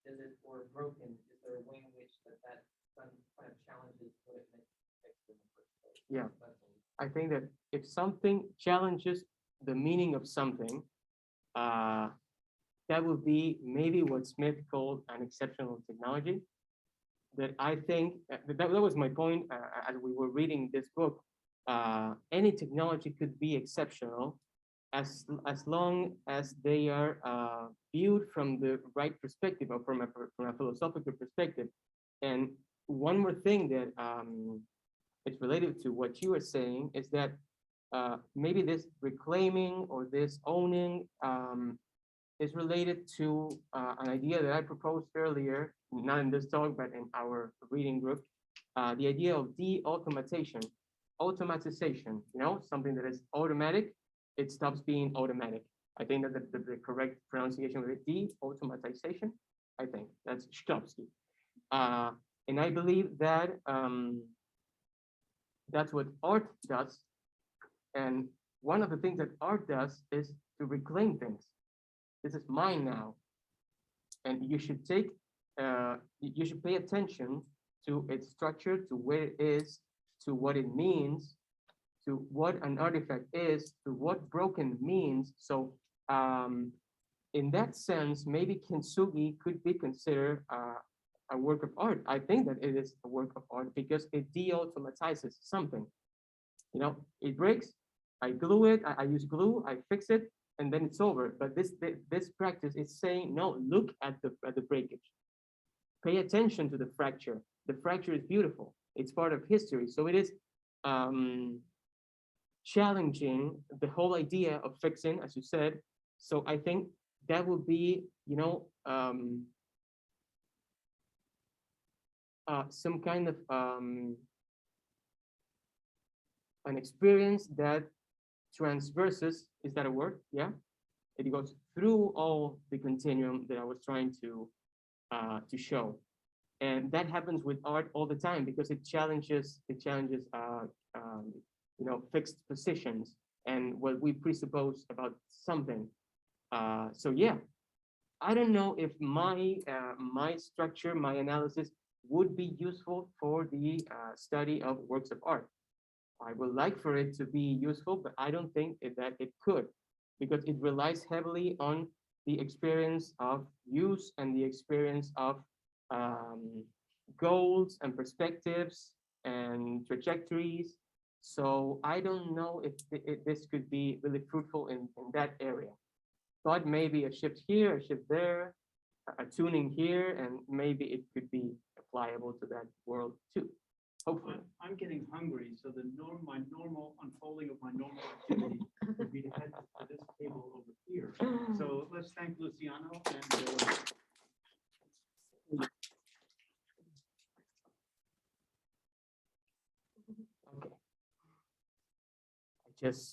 G: is it, or broken, is there a way in which that kind of challenges what it meant to be fixed in the first place?
B: Yeah.
G: That's all.
B: I think that if something challenges the meaning of something, that would be maybe what Smith called an exceptional technology. That I think that was my point as we were reading this book. Any technology could be exceptional as long as they are viewed from the right perspective or from a philosophical perspective. And one more thing that it's related to what you were saying is that maybe this reclaiming or this owning is related to an idea that I proposed earlier, not in this talk, but in our reading group, the idea of de-automatization, something that is automatic, it stops being automatic. I think that the correct pronunciation of it, de-automatization, I think that's Stopsky. And I believe that that's what art does. And one of the things that art does is to reclaim things. This is mine now. And you should you should pay attention to its structure, to where it is, to what it means, to what an artifact is, to what broken means. So in that sense, maybe kintsugi could be considered a work of art. I think that it is a work of art because it de-automatizes something. It breaks, I glue it, I use glue, I fix it, and then it's over. But this practice is saying, no, look at the breakage. Pay attention to the fracture. The fracture is beautiful. It's part of history. So it is challenging the whole idea of fixing, as you said. So I think that would be, some kind of an experience that transverses, is that a word? Yeah. It goes through all the continuum that I was trying to show. And that happens with art all the time because it challenges fixed positions and what we presuppose about something. So yeah, I don't know if my structure, my analysis would be useful for the study of works of art. I would like for it to be useful, but I don't think that it could, because it relies heavily on the experience of use and the experience of goals and perspectives and trajectories. So I don't know if this could be really fruitful in that area. But maybe a shift here, a shift there, a tuning here, and maybe it could be applicable to that world too. Hopefully.
A: I'm getting hungry, so my normal unfolding of my normal activity would be to head to this table over here. So let's thank Luciano and
B: Okay. I just